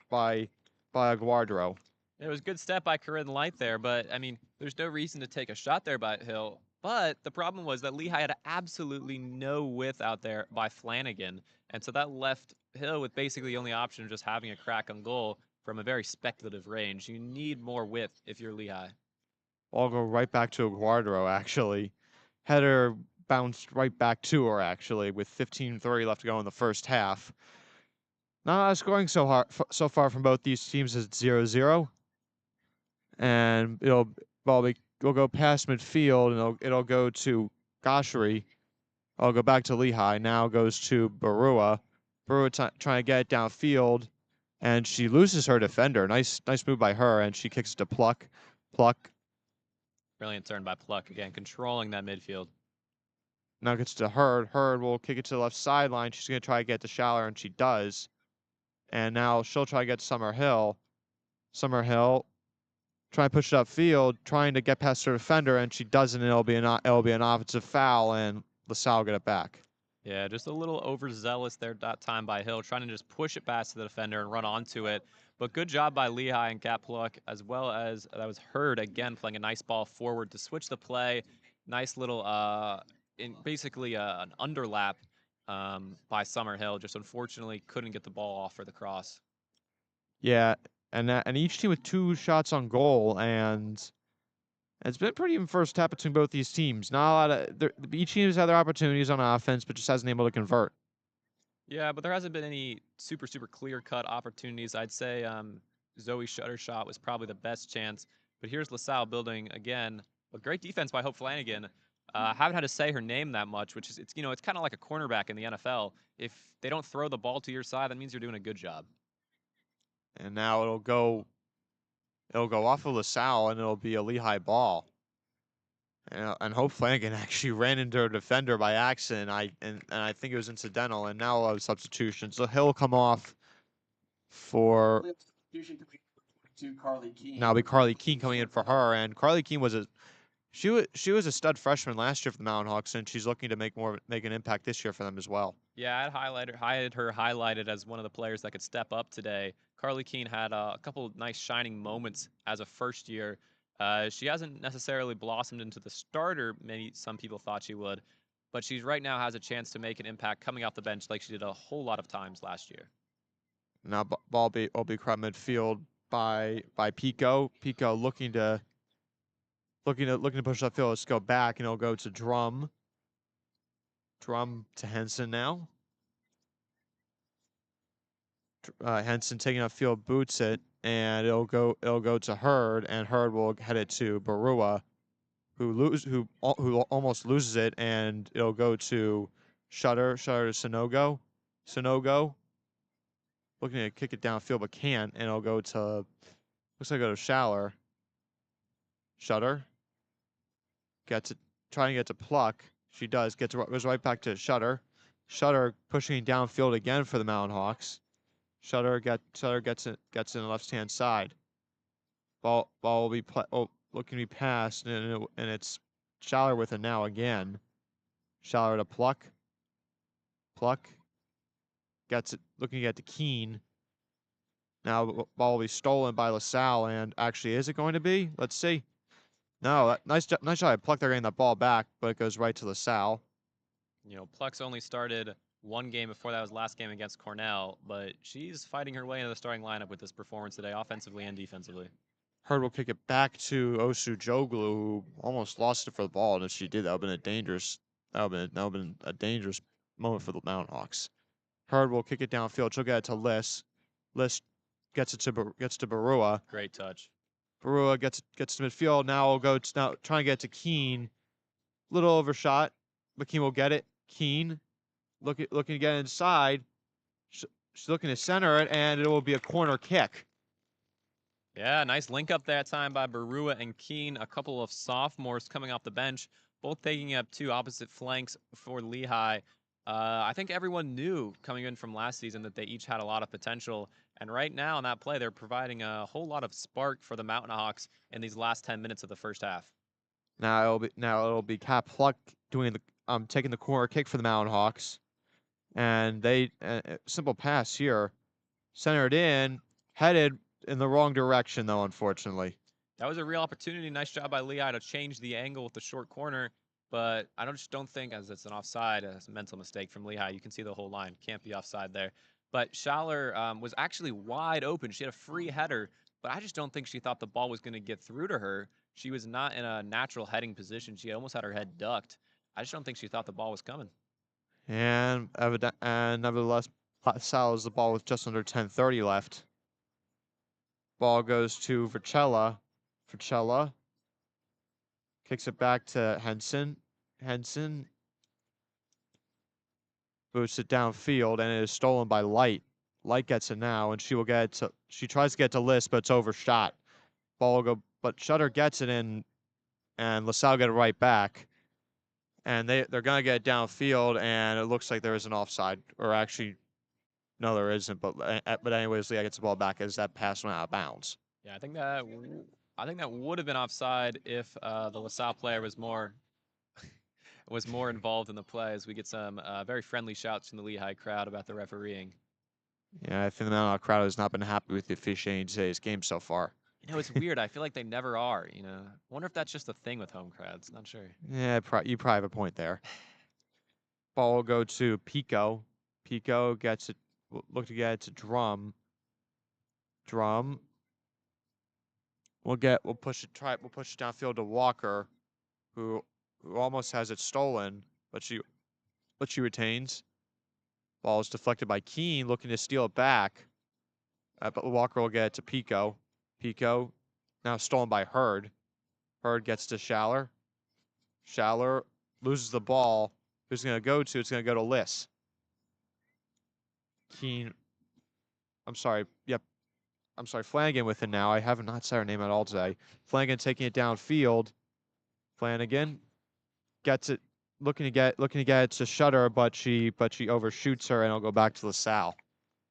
Aguardro. It was a good step by Corinne Light there, but I mean, there's no reason to take a shot there by Hill. But the problem was that Lehigh had absolutely no width out there by Flanagan. And so that left Hill with basically the only option of just having a crack on goal from a very speculative range. You need more width if you're Lehigh. I'll go right back to Aguardro, actually. Header bounced right back to her, actually, with 15:30 left to go in the first half. Not scoring so far from both these teams as 0-0. And we'll go past midfield, and it'll go to Goshery. I'll go back to Lehigh. Now goes to Barua. Barua trying to get it downfield, and she loses her defender. Nice move by her, and she kicks it to Pluck. Pluck. Brilliant turn by Pluck, again, controlling that midfield. Now gets to Hurd. Hurd will kick it to the left sideline. She's going to try to get to Schaller, and she does. And now she'll try to get to Summer Hill. Summer Hill trying to push it upfield, trying to get past her defender, and she doesn't, and it'll be an offensive foul, and LaSalle will get it back. Yeah, just a little overzealous there that time by Hill, trying to just push it past the defender and run onto it. But good job by Lehigh and Kat Pluck, as well as that was Hurd again playing a nice ball forward to switch the play. Nice little, basically an underlap by Summerhill. Just unfortunately couldn't get the ball off for the cross. Yeah, and each team with 2 shots on goal, and it's been pretty even first half between both these teams. Not a lot of each team has had their opportunities on offense, but just hasn't been able to convert. Yeah, but there hasn't been any super clear-cut opportunities. I'd say Zoe Shutter shot was probably the best chance. But here's LaSalle building again. A great defense by Hope Flanagan. Haven't had to say her name that much, which is, it's kind of like a cornerback in the NFL. If they don't throw the ball to your side, that means you're doing a good job. And now it'll go off of LaSalle, and it'll be a Lehigh ball. And Hope Flanagan actually ran into a defender by accident. And I think it was incidental. And now a substitution. So he'll come off for To Carly Keene. now. Be Carly Keene coming in for her. And Carly Keene was she was a stud freshman last year for the Mountain Hawks, and she's looking to make an impact this year for them as well. Yeah, I had her highlighted as one of the players that could step up today. Carly Keene had a couple of nice shining moments as a first year. She hasn't necessarily blossomed into the starter some people thought she would, but she's right now has a chance to make an impact coming off the bench like she did a whole lot of times last year. Now ball will be caught midfield by Pico. Pico looking to push upfield. Let's go back, and it'll go to Drum. Drum to Henson now. Henson taking upfield, boots it, and it'll go to Hurd, and Hurd will head it to Barua, who almost loses it, and it'll go to Shutter to Sonogo. Sonogo looking to kick it downfield but can't, and it'll go to looks like it'll go to Schaller. Shutter gets it, trying to get to Pluck. She does, goes right back to Shutter. Shutter pushing downfield again for the Mountain Hawks. Shutter gets in the left-hand side. Ball will be looking to be passed, and it's Schaller with it now again. Schaller to Pluck. Pluck gets it, looking at the Keene. Now the ball will be stolen by LaSalle, and actually, is it going to be? Let's see. No, nice shot by Pluck. They're getting that ball back, but it goes right to LaSalle. Pluck's only started one game before that was last game against Cornell, but she's fighting her way into the starting lineup with this performance today, offensively and defensively. Hurd will kick it back to Osu Joglu, who almost lost it for the ball, and if she did, that would have been a dangerous moment for the Mountain Hawks. Hurd will kick it downfield. She'll get it to Liss. Liss gets to Barua. Great touch. Barua gets to midfield. Now will trying to get to Keene. Little overshot, but Keene will get it. Keene looking to get inside. She's looking to center it, and it will be a corner kick. Yeah, nice link up that time by Barua and Keene. A couple of sophomores coming off the bench, both taking up two opposite flanks for Lehigh. I think everyone knew coming in from last season that they each had a lot of potential. And right now in that play, they're providing a whole lot of spark for the Mountain Hawks in these last 10 minutes of the first half. Now it'll be Kat Pluck doing taking the corner kick for the Mountain Hawks, and they simple pass here, centered in, headed in the wrong direction though, unfortunately. That was a real opportunity. Nice job by Lehigh to change the angle with the short corner, but I just don't think, as it's an offside, it's a mental mistake from Lehigh. You can see the whole line. Can't be offside there. But Schaller was actually wide open. She had a free header, but I just don't think she thought the ball was going to get through to her. She was not in a natural heading position. She almost had her head ducked. I just don't think she thought the ball was coming. And nevertheless, Salle has the ball with just under 10:30 left. Ball goes to Vercella. Vercella kicks it back to Henson. Henson boosts it downfield, and it is stolen by Light. Light gets it now, and she tries to get to Liss, but it's overshot. Ball will go, but Shutter gets it in, and LaSalle get it right back. And they're gonna get it downfield, and it looks like there is an offside, or actually, no, there isn't. But anyways, Leah gets the ball back as that pass went out of bounds. Yeah, I think that would have been offside if the LaSalle player was more involved in the play. As we get some very friendly shouts from the Lehigh crowd about the refereeing. Yeah, I think the Mountain Hawk crowd has not been happy with the officiating today's game so far. It's weird. I feel like they never are. Wonder if that's just a thing with home crowds. Not sure. Yeah, you probably have a point there. Ball will go to Pico. Pico gets it. Look to get it to Drum. Drum. We'll push it downfield to Walker, who almost has it stolen, but she retains. Ball is deflected by Keene, looking to steal it back. But Walker will get it to Pico. Pico now stolen by Hurd. Hurd gets to Schaller. Schaller loses the ball. Who's going to go to? It's going to go to Liss. Keen. I'm sorry. Yep. I'm sorry. Flanagan with it now. I have not said her name at all today. Flanagan taking it downfield. Flanagan gets it. Looking to get it to Shutter, but she overshoots her, and it'll go back to LaSalle.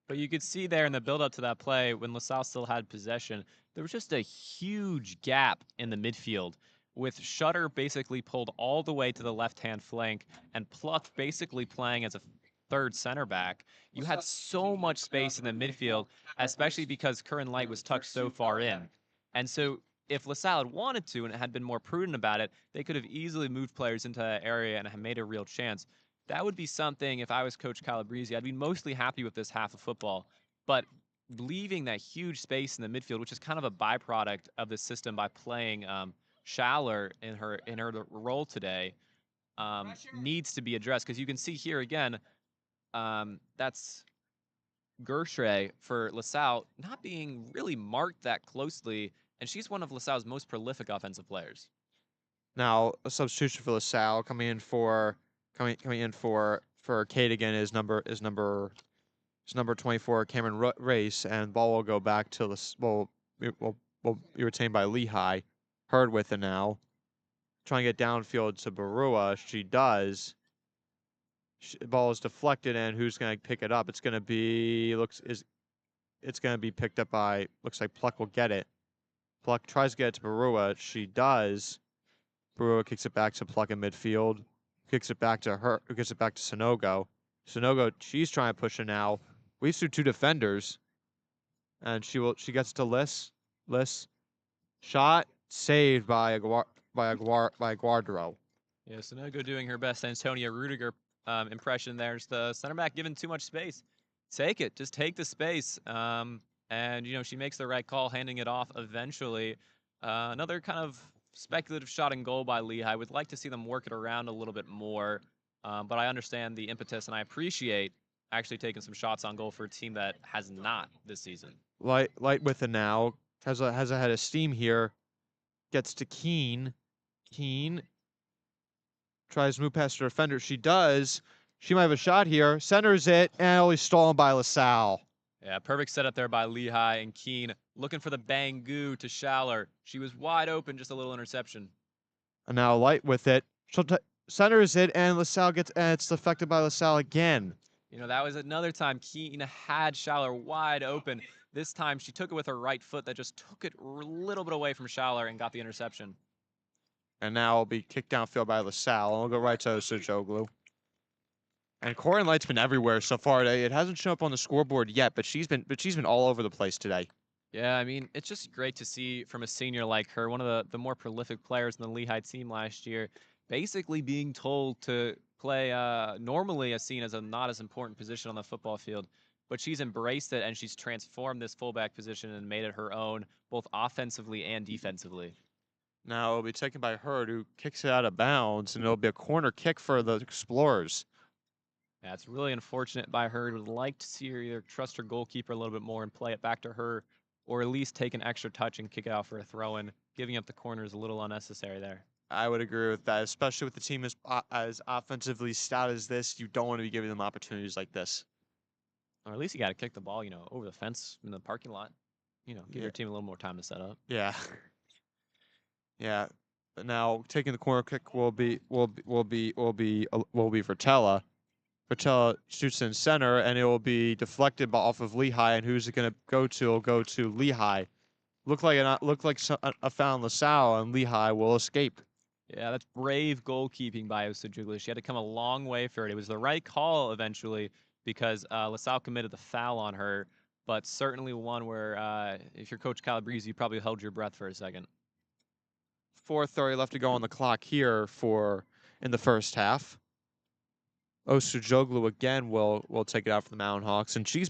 But you could see there in the build-up to that play, when LaSalle still had possession, there was just a huge gap in the midfield, with Shutter basically pulled all the way to the left-hand flank, and Pluck basically playing as a third center back. You had so much space in the midfield, especially because Curran Light was tucked so far in. And so if LaSalle had wanted to and had been more prudent about it, they could have easily moved players into that area and have made a real chance. That would be something, if I was Coach Calabrese, I'd be mostly happy with this half of football. But leaving that huge space in the midfield, which is kind of a byproduct of the system by playing Schaller in her role today, needs to be addressed. Because you can see here again, that's Gershray for LaSalle not being really marked that closely, and she's one of LaSalle's most prolific offensive players. Now a substitution for LaSalle coming in for Kate again is number 24 Cameron Race, and ball will go back to will be retained by Lehigh. Hurd with it now, trying to get downfield to Barua. She does. Ball is deflected, and who's going to pick it up? It's going to be it's going to be picked up by, looks like Pluck will get it. Pluck tries to get it to Barua. She does. Barua kicks it back to Pluck in midfield. Kicks it back to her. Who gets it back to Sonogo. Sonogo, she's trying to push it now. We threw two defenders, and she gets to Liss. Liss, shot saved by Guardro. Yeah, Sonogo doing her best Antonia Rudiger impression. There's the center back given too much space. Take it, just take the space. And she makes the right call, handing it off eventually. Another kind of speculative shot and goal by Lehigh. Would like to see them work it around a little bit more. But I understand the impetus, and I appreciate actually taking some shots on goal for a team that has not this season. Light with it now. Has a head of steam here. Gets to Keene. Keene tries to move past her defender. She does. She might have a shot here. Centers it, and only stolen by LaSalle. Yeah, perfect setup there by Lehigh, and Keene looking for the bangoo to Schaller. She was wide open, just a little interception. And now Light with it. She'll centers it, and LaSalle gets, and it's deflected by LaSalle again. That was another time Keene had Schaller wide open. This time she took it with her right foot that just took it a little bit away from Schaller and got the interception. And now it'll be kicked downfield by LaSalle. And we'll go right to Osojoglu. And Corin Light's been everywhere so far today. It hasn't shown up on the scoreboard yet, but she's been all over the place today. Yeah, I mean, it's just great to see from a senior like her, one of the more prolific players in the Lehigh team last year, basically being told to play normally as seen as a not as important position on the football field. But she's embraced it, and she's transformed this fullback position and made it her own, both offensively and defensively. Now it'll be taken by Hurd, who kicks it out of bounds, and it'll be a corner kick for the Explorers. Yeah, it's really unfortunate by her. Would like to see her either trust her goalkeeper a little bit more and play it back to her, or at least take an extra touch and kick it out for a throw-in. Giving up the corner is a little unnecessary there. I would agree with that, especially with the team as offensively stout as this. You don't want to be giving them opportunities like this. Or at least you got to kick the ball, over the fence in the parking lot. Give your team a little more time to set up. Yeah. Yeah. Now taking the corner kick will be Vertella. Vertella shoots in center, and it will be deflected off of Lehigh. And who's it going to go to? It'll go to Lehigh. Look like a foul LaSalle, and Lehigh will escape. Yeah, that's brave goalkeeping by Osojoglu. She had to come a long way for it. It was the right call eventually because LaSalle committed the foul on her, but certainly one where if you're Coach Calabrese, you probably held your breath for a second. 4:30 left to go on the clock here in the first half. Osojoglu again will take it out for the Mountain Hawks, and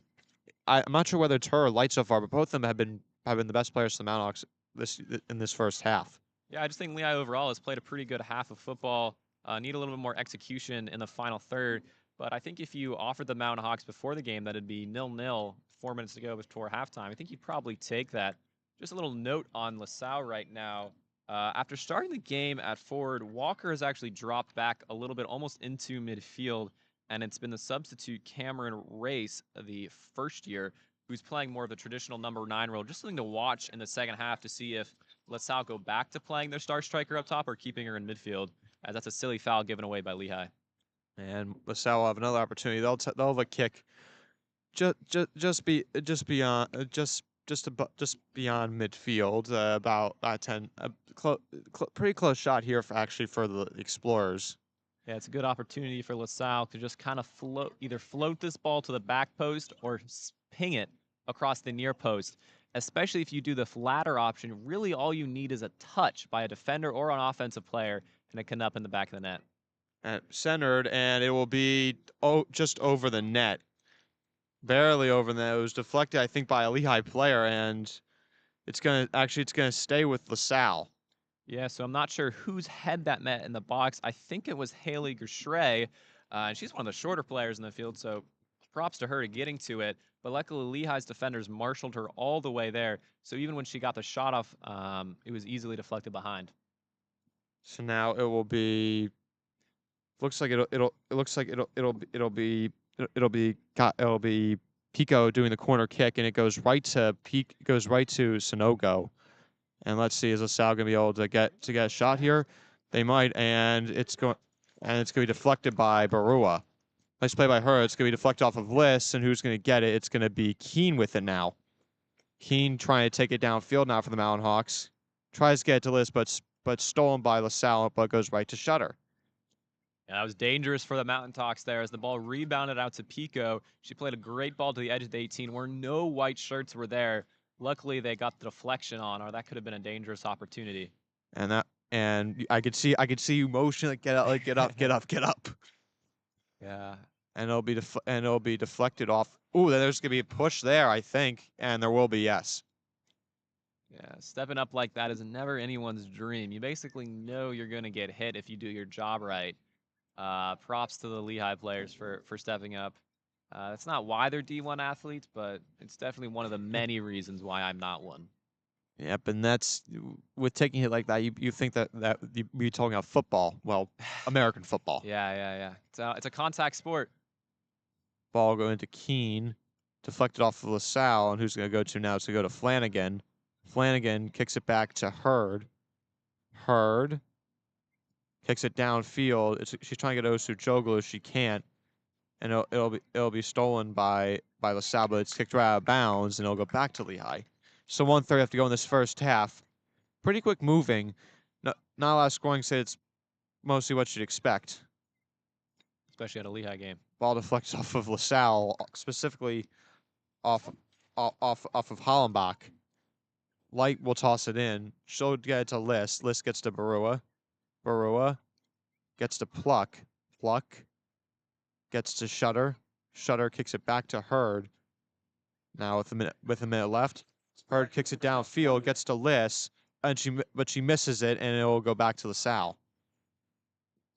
I'm not sure whether it's her or Light so far, but both of them have been the best players for the Mountain Hawks in this first half. Yeah, I just think Lehigh overall has played a pretty good half of football. Need a little bit more execution in the final third, but I think if you offered the Mountain Hawks before the game that it'd be 0-0 4 minutes to go before halftime. I think you'd probably take that. Just a little note on LaSalle right now. After starting the game at forward, Walker has actually dropped back a little bit, almost into midfield, and it's been the substitute Cameron Race, the first year, who's playing more of the traditional number 9 role. Just something to watch in the second half to see if LaSalle go back to playing their star striker up top or keeping her in midfield, as that's a silly foul given away by Lehigh. And LaSalle will have another opportunity. They'll have a kick just beyond midfield, about 10, pretty close shot here for the Explorers. Yeah, it's a good opportunity for LaSalle to just kind of either float this ball to the back post or ping it across the near post. Especially if you do the latter option, really all you need is a touch by a defender or an offensive player, and it can up in the back of the net. And centered, and it will be just over the net. Barely over the net. It was deflected, I think, by a Lehigh player, and it's gonna stay with LaSalle. Yeah, so I'm not sure whose head that met in the box. I think it was Haley Gershray, and she's one of the shorter players in the field, so props to her to getting to it. But luckily, Lehigh's defenders marshaled her all the way there, so even when she got the shot off, it was easily deflected behind. So now it will be. Looks like it'll be Pico doing the corner kick, and it goes right to Sonogo. And let's see, is LaSalle gonna be able to get a shot here? They might, and it's gonna be deflected by Barua. Nice play by her. It's gonna be deflected off of Liss, and who's gonna get it? It's gonna be Keene with it now. Keene trying to take it downfield now for the Mountain Hawks. Tries to get it to Liss, but stolen by LaSalle, but goes right to Shutter. Yeah, that was dangerous for the Mountain Hawks there as the ball rebounded out to Pico. She played a great ball to the edge of the 18 where no white shirts were there. Luckily, they got the deflection on, or that could have been a dangerous opportunity. And I could see you motion, like, get up. Yeah. And it'll be deflected off. Ooh, there's gonna be a push there, I think, and there will be, yes. Yeah, stepping up like that is never anyone's dream. You basically know you're gonna get hit if you do your job right. Props to the Lehigh players for stepping up. That's not why they're D1 athletes, but it's definitely one of the many reasons why I'm not one. Yep, and that's with taking a hit like that, you think that you're talking about football. Well, American football. Yeah. It's a contact sport. Ball going to Keene, deflected off of LaSalle, and who's going to go to now? It's going to go to Flanagan. Flanagan kicks it back to Hurd. Hurd kicks it downfield. She's trying to get Osu Joglu. She can't, and it'll be stolen by LaSalle, but it's kicked right out of bounds, and it'll go back to Lehigh. So 1:30 have to go in this first half. Pretty quick moving. Not a lot of scoring, so it's mostly what you'd expect. Especially at a Lehigh game. Ball deflects off of LaSalle, specifically off of Hollenbach. Light will toss it in. She'll get it to Liss. Liss gets to Barua. Barua gets to Pluck. Pluck gets to Shutter. Shutter kicks it back to Hurd. Now with a minute left, Hurd kicks it downfield, gets to Liss, and she misses it, and it will go back to LaSalle.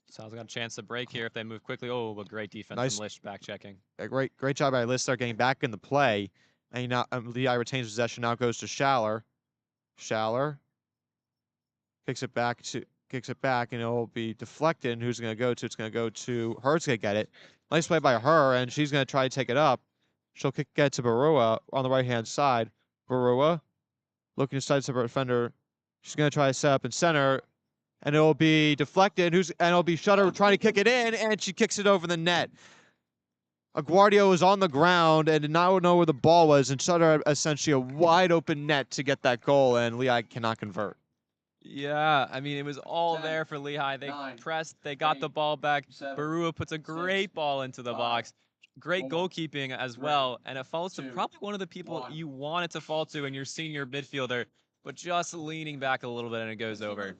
LaSalle's got a chance to break here if they move quickly. Oh, a great defense from Liss back checking. A great job by Liss. They're getting back in the play, and now Lehigh retains possession. Now goes to Schaller. Schaller kicks it back, and it will be deflected. And who's going to go to? It's going to go to Hurd's going to get it. Nice play by her, and she's going to try to take it up. She'll get it to Barua on the right-hand side. Barua looking to sidestep her defender. She's going to try to set up in center, and it'll be deflected. And it'll be Shutter trying to kick it in, and she kicks it over the net. Aguardio was on the ground and did not know where the ball was, and Shutter had essentially a wide open net to get that goal, and Lehigh cannot convert. Yeah, I mean, it was all there for Lehigh. They pressed, they got the ball back. Barua puts a great ball into the box. Great goalkeeping as well, and it falls to probably one of the people you want it to fall to in your senior midfielder, but just leaning back a little bit and it goes over.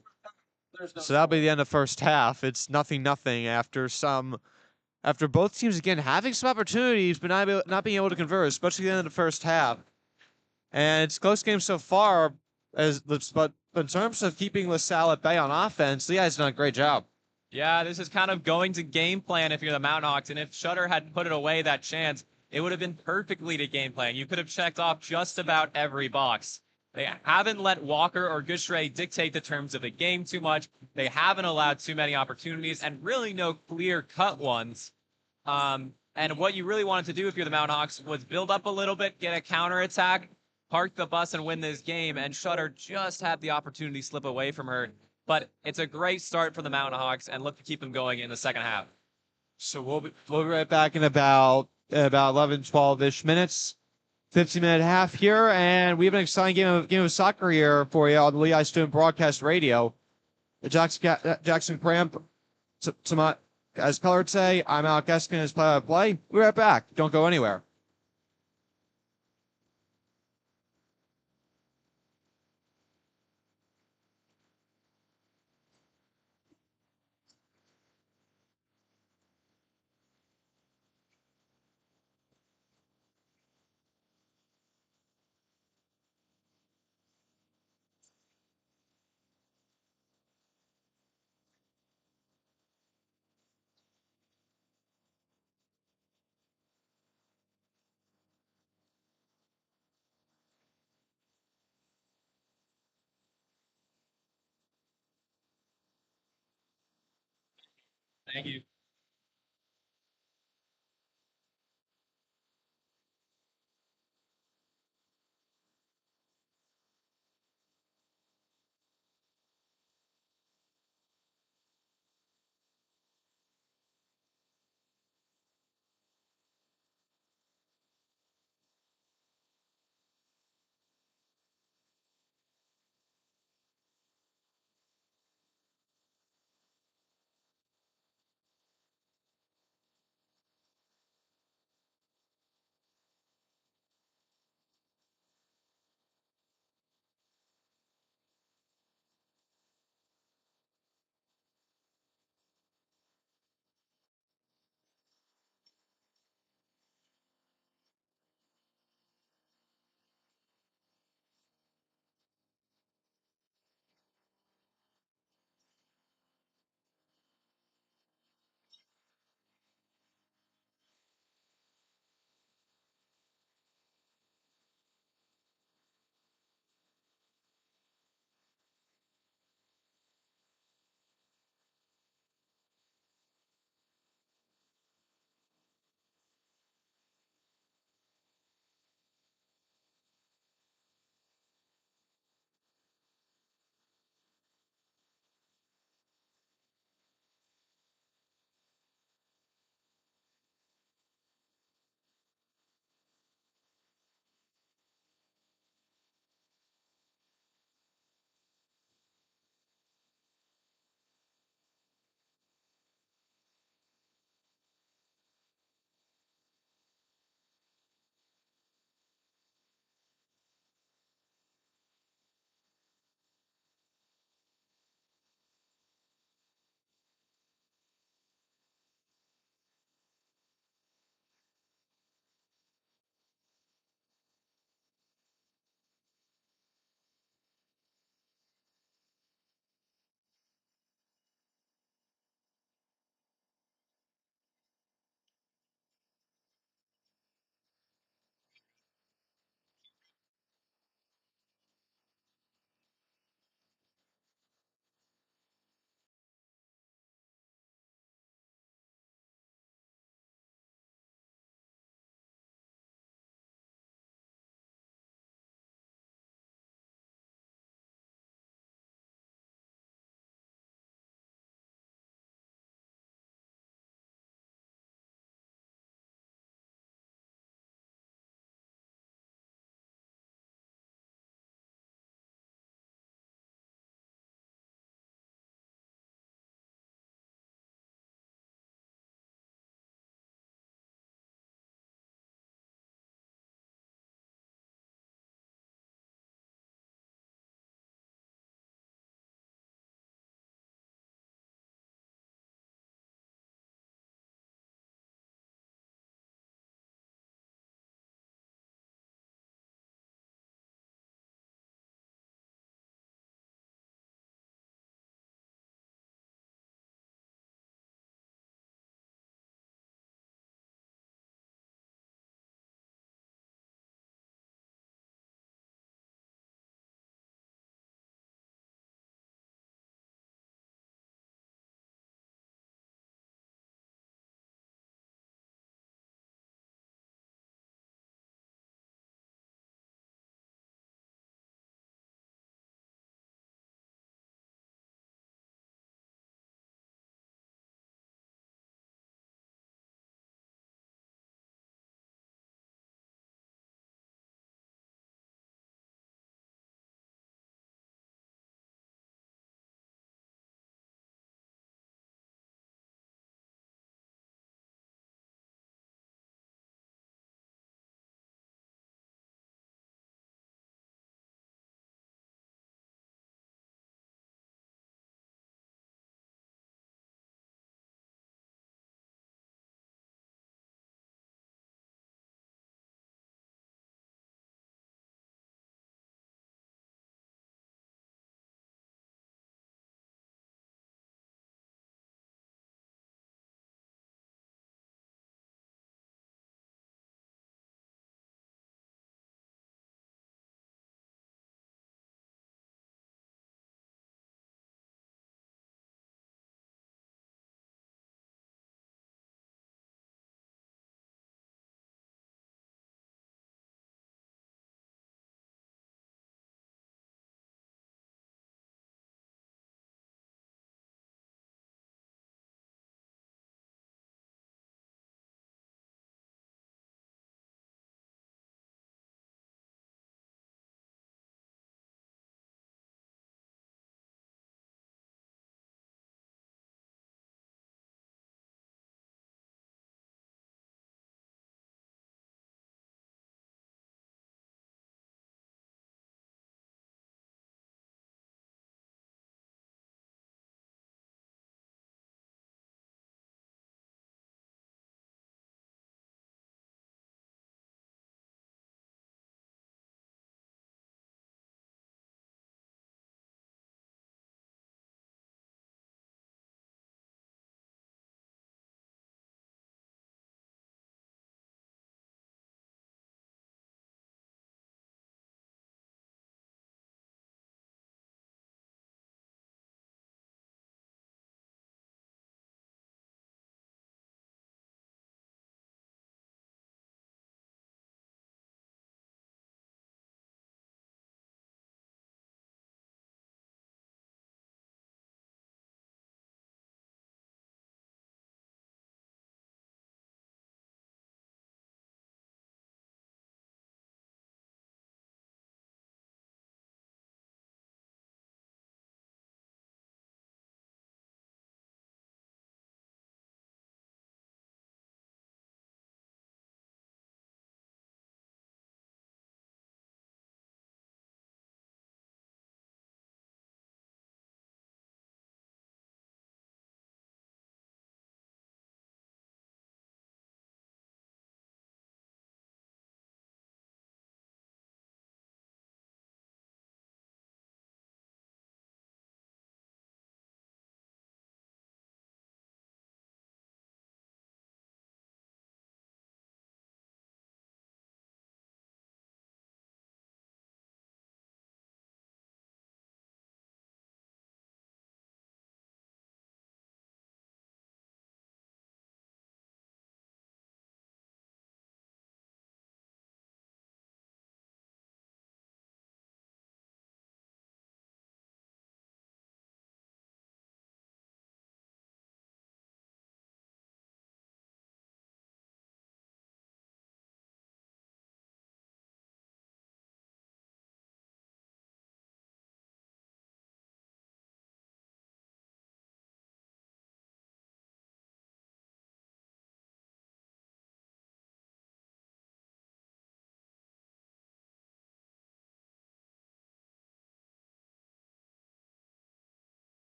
So that'll be the end of first half. It's 0-0 after both teams again having some opportunities but not being able to convert, especially the end of the first half. And it's a close game so far, but in terms of keeping LaSalle at bay on offense, Lehigh's done a great job. Yeah, this is kind of going to game plan if you're the Mountain Hawks, and if Shutter had put it away that chance, it would have been perfectly to game plan. You could have checked off just about every box. They haven't let Walker or Goucher dictate the terms of the game too much. They haven't allowed too many opportunities and really no clear-cut ones. And what you really wanted to do if you're the Mountain Hawks was build up a little bit, get a counterattack, park the bus and win this game, and Shutter just had the opportunity slip away from her. But it's a great start for the Mountain Hawks and look to keep them going in the second half. So we'll be right back in about 11, 12-ish minutes. 15-minute half here, and we have an exciting game of soccer here for you on the Lehigh Student Broadcast Radio. Jackson Cramp, to my, as Color would say, I'm Alec Eskin as play. We're right back. Don't go anywhere. Thank you.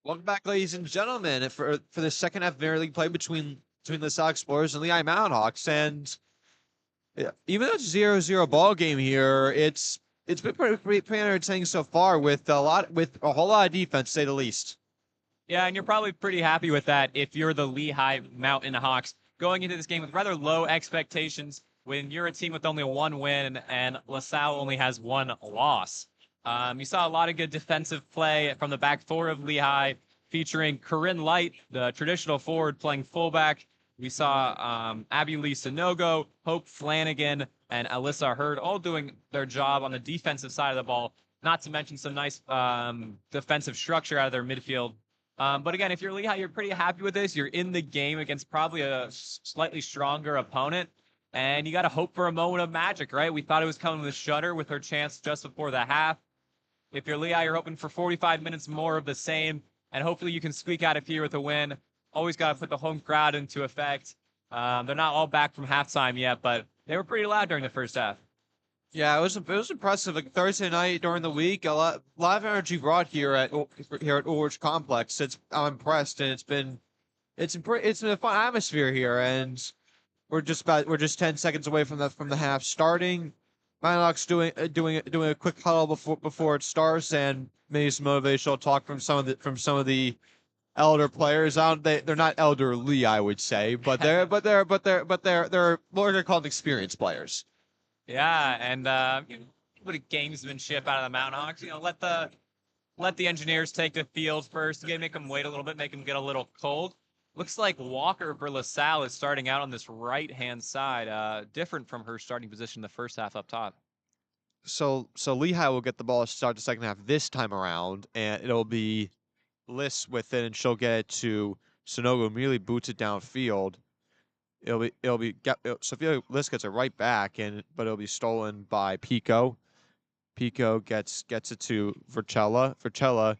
Welcome back, ladies and gentlemen, for the second half of Major League play between the Sox Explorers and Lehigh Mountain Hawks. And yeah, even though it's a 0-0 ball game here, it's been pretty entertaining so far with a whole lot of defense, to say the least. Yeah, and you're probably pretty happy with that if you're the Lehigh Mountain Hawks going into this game with rather low expectations when you're a team with only one win and LaSalle only has one loss. You saw a lot of good defensive play from the back four of Lehigh, featuring Corinne Light, the traditional forward, playing fullback. We saw Abby Lee Sanogo, Hope Flanagan, and Alyssa Hurd all doing their job on the defensive side of the ball, not to mention some nice defensive structure out of their midfield. But again, if you're Lehigh, you're pretty happy with this. You're in the game against probably a slightly stronger opponent, and you got to hope for a moment of magic, right? We thought it was coming with Shutter with her chance just before the half. If you're Lehigh, you're hoping for 45 minutes more of the same, and hopefully you can squeak out of here with a win. Always got to put the home crowd into effect. They're not all back from halftime yet, but they were pretty loud during the first half. Yeah, it was impressive. Like Thursday night during the week, a lot of energy brought here at Ulrich Complex. I'm impressed, and it's been a fun atmosphere here, and we're just 10 seconds away from the half starting. Minox doing a quick huddle before it starts, and maybe some motivational talk from some of the elder players. They're not elderly, I would say, but they're what are called experienced players. Yeah, and a bit of gamesmanship out of the Mountain Hawks. Let the engineers take the field first. Again, make them wait a little bit, make them get a little cold. Looks like Walker for LaSalle is starting out on this right-hand side, different from her starting position the first half up top. So Lehigh will get the ball to start the second half this time around, and it'll be Liss with it, and she'll get it to Sonogo, immediately boots it downfield. Sophia Liss gets it right back, but it'll be stolen by Pico. Pico gets it to Vercella. Vercella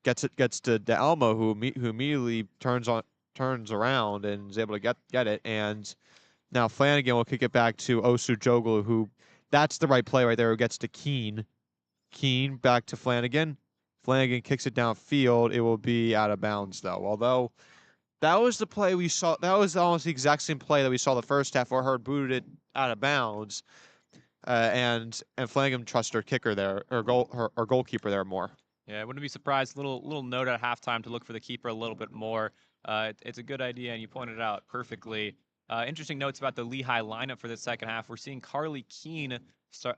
gets to DeAlmo, who immediately turns around and is able to get it. And now Flanagan will kick it back to Osu Joglu, who that's the right play right there. Who gets to Keene. Keene back to Flanagan. Flanagan kicks it downfield. It will be out of bounds though. Although that was the play we saw. That was almost the exact same play that we saw the first half, where Hurd booted it out of bounds, and Flanagan trusts her kicker there, her goalkeeper there more. Yeah, I wouldn't be surprised. Little note at halftime to look for the keeper a little bit more. It's a good idea, and you pointed it out perfectly. Interesting notes about the Lehigh lineup for the second half. We're seeing Carly Keene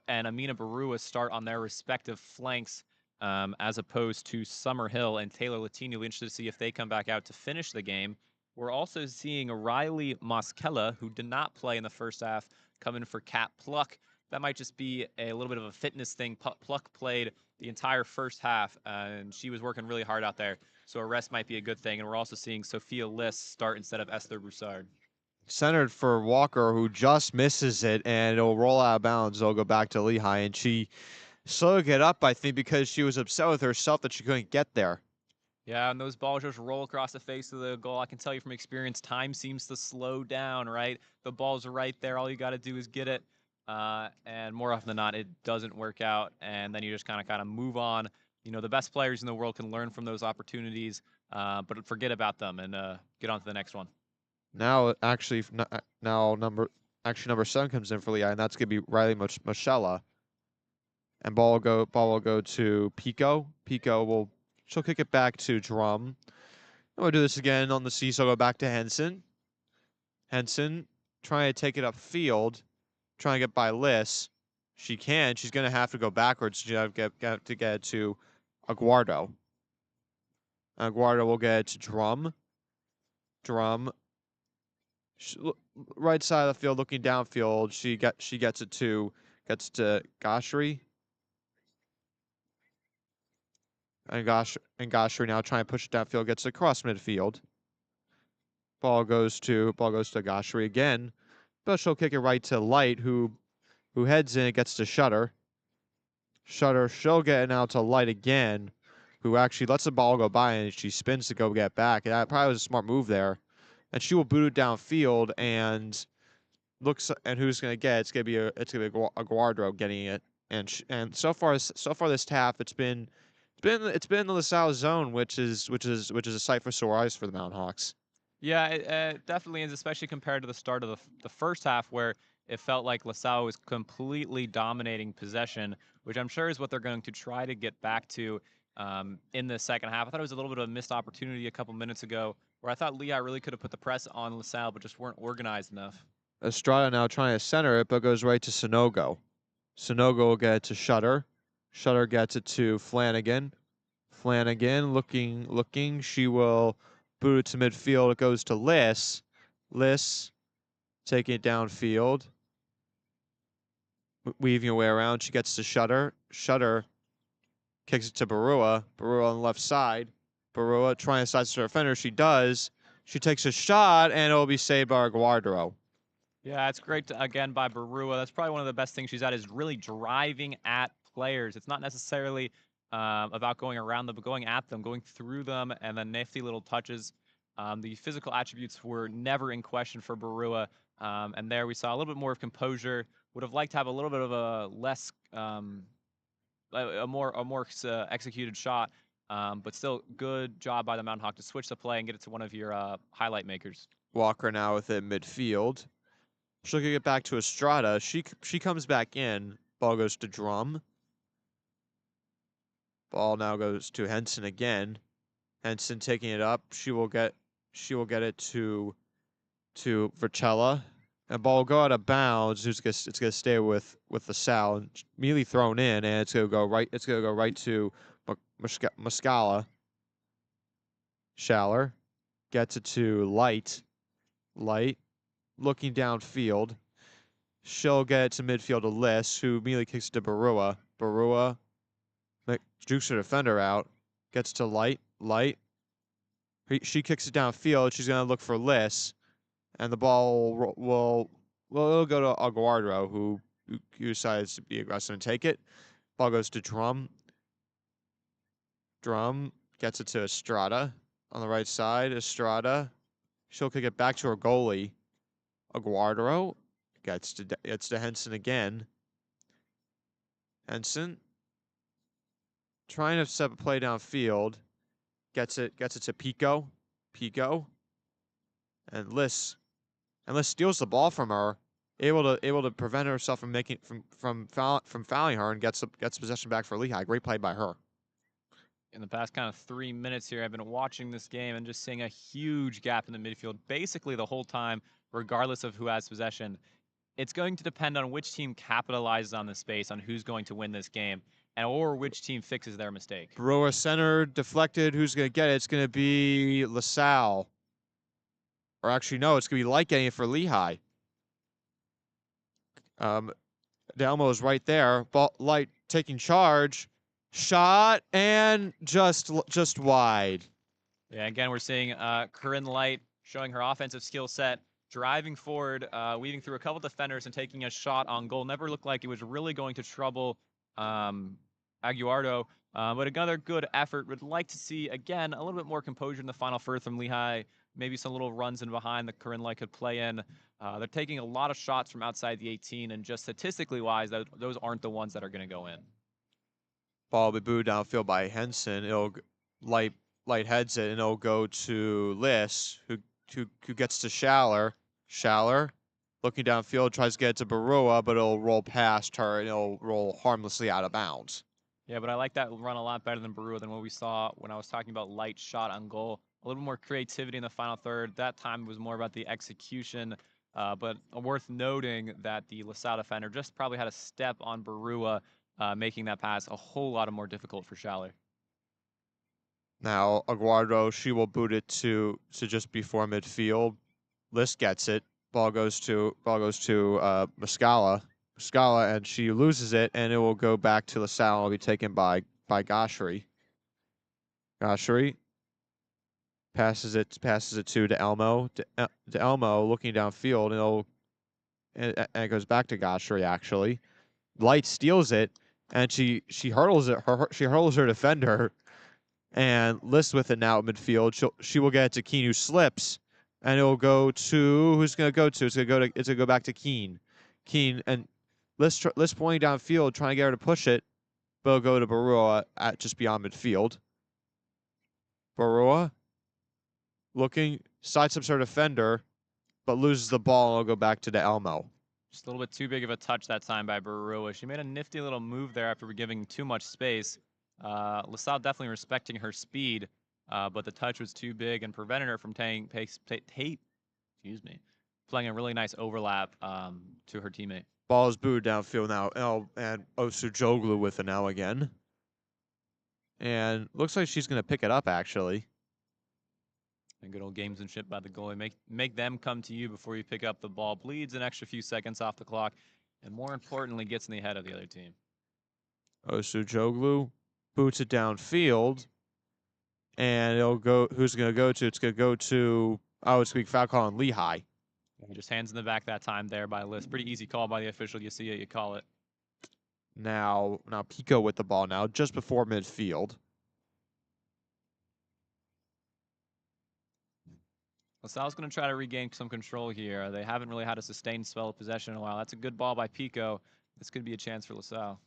and Amina Barua start on their respective flanks, as opposed to Summerhill and Taylor Latino. We're interested to see if they come back out to finish the game. We're also seeing Riley Moskella, who did not play in the first half, come in for Kat Pluck. That might just be a little bit of a fitness thing. Pluck played the entire first half, and she was working really hard out there. So a rest might be a good thing. And we're also seeing Sophia Liss start instead of Esther Broussard. Centered for Walker, who just misses it, and it'll roll out of bounds. It'll go back to Lehigh, and she slowly get up, I think, because she was upset with herself that she couldn't get there. Yeah, and those balls just roll across the face of the goal. I can tell you from experience, time seems to slow down, right? The ball's right there. All you got to do is get it. And more often than not, it doesn't work out. And then you just kind of move on. The best players in the world can learn from those opportunities, but forget about them and get on to the next one. Now, number 7 comes in for Lehigh, and that's gonna be Riley Moschella. And ball will go to Pico. She'll kick it back to Drum. And we'll do this again on the seesaw. Go back to Henson. Henson trying to take it upfield, trying to get by Liss. She can. She's gonna have to go backwards to get it to Aguardo. Aguardo will get it to Drum. Drum. Right side of the field, looking downfield. She gets to Goshry. And Goshry now trying to push it downfield, gets across midfield. Ball goes to Goshry again. But she'll kick it right to Light, who heads in, gets to Shutter. She'll get it now to Light again, who actually lets the ball go by, and she spins to go get back. And that probably was a smart move there. And she will boot it downfield, and who's gonna get it? It's gonna be Aguardo getting it. And so far this half, it's been been the LaSalle zone, which is a sight for sore eyes for the Mountain Hawks. Yeah, it definitely is, especially compared to the start of the first half, where it felt like LaSalle was completely dominating possession, which I'm sure is what they're going to try to get back to in the second half. I thought it was a little bit of a missed opportunity a couple minutes ago, where I thought Lehigh really could have put the press on LaSalle, but just weren't organized enough. Estrada now trying to center it, but goes right to Sonogo. Sonogo will get it to Shutter. Shutter gets it to Flanagan. Flanagan looking. She will boot it to midfield. It goes to Liss. Liss taking it downfield. Weaving her way around. She gets to Shutter. Shutter kicks it to Barua. Barua on the left side. Barua trying to sidestep her defender. She does. She takes a shot, and it'll be saved by Guardaro. Yeah, it's great, again, by Barua. That's probably one of the best things she's at, is really driving at players. It's not necessarily about going around them, but going at them, going through them, and then nifty little touches. The physical attributes were never in question for Barua, and there we saw a little bit more of composure. Would have liked to have a little bit of a less, a more executed shot, but still good job by the Mountain Hawk to switch the play and get it to one of your highlight makers. Walker now within midfield. She'll kick it back to Estrada. She comes back in. Ball goes to Drum. Ball now goes to Henson again. Henson taking it up. She will get it to Vercella. And ball will go out of bounds. It's gonna stay with the Salle. And immediately thrown in, and it's gonna go right. It's gonna go right to Muscala. Schaller gets it to Light. Light looking downfield. She'll get it to midfield to Liss, who immediately kicks it to Barua. Barua jukes her defender out. Gets to Light. Light. She kicks it downfield. She's going to look for Liss. And the ball will go to Aguardo, who decides to be aggressive and take it. Ball goes to Drum. Drum gets it to Estrada on the right side. Estrada. She'll kick it back to her goalie. Aguardo gets to Henson again. Henson trying to set a play downfield. Gets it to Pico. Pico. And Liss steals the ball from her, able to prevent herself from fouling her, and gets possession back for Lehigh. Great play by her. In the past kind of 3 minutes here, I've been watching this game and just seeing a huge gap in the midfield basically the whole time, regardless of who has possession. It's going to depend on which team capitalizes on the space, on who's going to win this game, or which team fixes their mistake. Barua center deflected. Who's going to get it? It's going to be LaSalle. Or actually, no, it's going to be Light getting it for Lehigh. Delmo is right there. Light taking charge. Shot, and just wide. Yeah, again, we're seeing Corinne Light showing her offensive skill set, driving forward, weaving through a couple defenders and taking a shot on goal. Never looked like it was really going to trouble Aguardo, but another good effort. Would like to see, again, a little bit more composure in the final third from Lehigh. Maybe some little runs in behind that Corinne Light could play in. They're taking a lot of shots from outside the 18, and just statistically wise, those aren't the ones that are going to go in. Ball will be booed downfield by Henson. It'll Light heads it, and it'll go to Liss, who gets to Schaller. Schaller looking downfield, tries to get it to Barua, but it'll roll past her, and it'll roll harmlessly out of bounds. Yeah, but I like that run a lot better than Barua than what we saw when I was talking about Light shot on goal. A little more creativity in the final third. That time was more about the execution, but worth noting that the LaSalle defender just probably had a step on Barua, making that pass a whole lot more difficult for Schaller. Now Aguardo, she will boot it to just before midfield. Liss gets it. Ball goes to Muscala. Muscala, and she loses it, and it will go back to LaSalle. It'll be taken by Goshery. Goshery passes it to Elmo. To Elmo looking downfield, and it goes back to Goshery actually. Light steals it, and she hurdles it. She hurdles her defender, and Liss with it now at midfield. She will get it to Keene, who slips, and it will go to who's going to go to? It's going to go back to Keene. Keene and Liss pointing downfield, trying to get her to push it, but it'll go to Barua at just beyond midfield. Barua looking, sidesteps her defender, but loses the ball and it'll go back to the Elmo. Just a little bit too big of a touch that time by Barua. She made a nifty little move there after giving too much space. LaSalle definitely respecting her speed, but the touch was too big and prevented her from playing a really nice overlap to her teammate. Ball is booed downfield now, and Osujoglu with it now again. And looks like she's going to pick it up, actually. And good old gamesmanship by the goalie. Make them come to you before you pick up the ball. Bleeds an extra few seconds off the clock, and more importantly, gets in the head of the other team. Osujoglu boots it downfield, and it'll go. Who's it going to go to? It's going to go to. Oh, it's going to be foul call on Lehigh. Just hands in the back that time there by Liz. Pretty easy call by the official. You see it, you call it. Now Pico with the ball now, just before midfield. LaSalle's going to try to regain some control here. They haven't really had a sustained spell of possession in a while. That's a good ball by Pico. This could be a chance for LaSalle.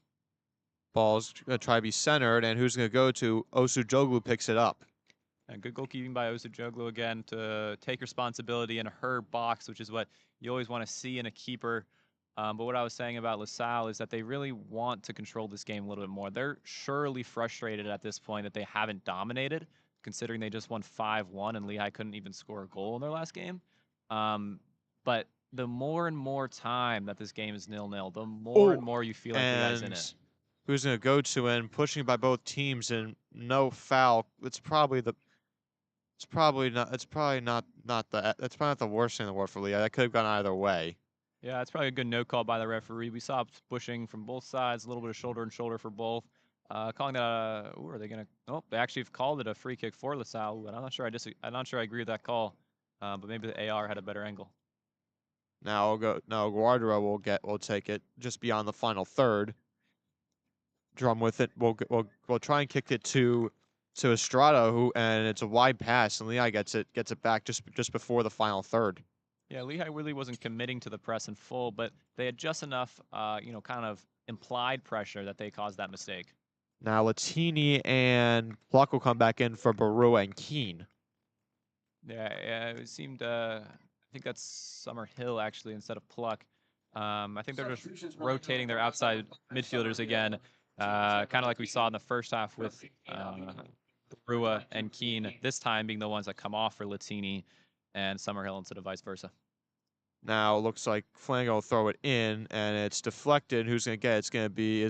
Ball's going to try to be centered, and who's going to go to? Osujoglu picks it up. And good goalkeeping by Osujoglu again to take responsibility in her box, which is what you always want to see in a keeper. But what I was saying about LaSalle is that they really want to control this game a little bit more. They're surely frustrated at this point that they haven't dominated, considering they just won 5-1 and Lehigh couldn't even score a goal in their last game. But the more and more time that this game is 0-0, the more and more you feel like Lehigh's in it. Who's going to go to and pushing by both teams and no foul. It's probably not the worst thing in the world for Lehigh. That could have gone either way. Yeah, it's probably a good no call by the referee. We saw pushing from both sides, a little bit of shoulder and shoulder for both. Calling that are they gonna? Oh, they actually have called it a free kick for LaSalle, but I'm not sure I agree with that call. But maybe the AR had a better angle. Now Guardiola will take it just beyond the final third. Drum with it. We'll try and kick it to Estrada, and it's a wide pass, and Lehigh gets it back just before the final third. Yeah, Lehigh really wasn't committing to the press in full, but they had just enough, kind of implied pressure that they caused that mistake. Now Latini and Pluck will come back in for Barua and Keene. Yeah, it seemed. I think that's Summerhill actually instead of Pluck. I think they're just rotating their outside midfielders again, kind of like we saw in the first half with Barua and Keene. This time being the ones that come off for Latini and Summerhill instead of vice versa. Now it looks like Flanagan will throw it in, and it's deflected. Who's going to get it? It's going to be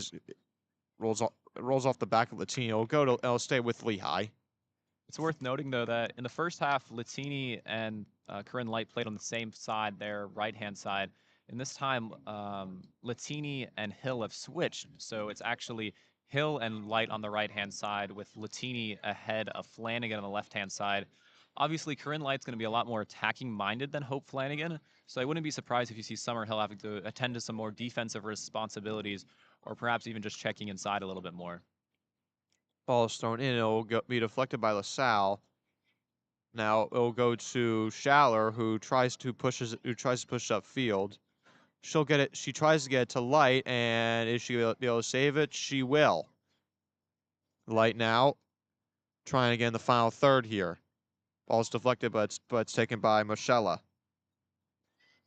rolls off the back of Latini. It'll stay with Lehigh. It's worth noting, though, that in the first half, Latini and Corinne Light played on the same side, their right-hand side. And this time, Latini and Hill have switched. So it's actually Hill and Light on the right-hand side with Latini ahead of Flanagan on the left-hand side. Obviously, Corinne Light's going to be a lot more attacking-minded than Hope Flanagan. So I wouldn't be surprised if you see Summerhill having to attend to some more defensive responsibilities or perhaps even just checking inside a little bit more. Ball is thrown in. It'll be deflected by LaSalle. Now it'll go to Schaller, who tries to push it upfield. She'll get it. She tries to get it to Light, and is she be able to save it? She will. Light now, trying again the final third here. Ball's deflected, but it's taken by Michelle.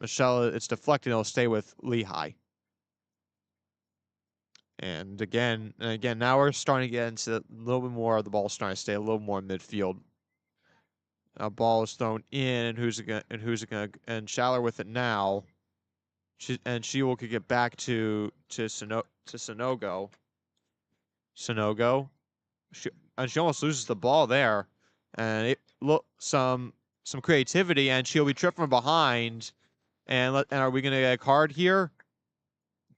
Michelle, it's deflected. It'll stay with Lehigh. And again, now we're starting to get into a little bit more of the ball starting to stay a little more midfield. A ball is thrown in, and and Schaller with it now. She will could get back to Sonogo. Sonogo. She almost loses the ball there. And some creativity, and she'll be tripped from behind. And are we gonna get a card here?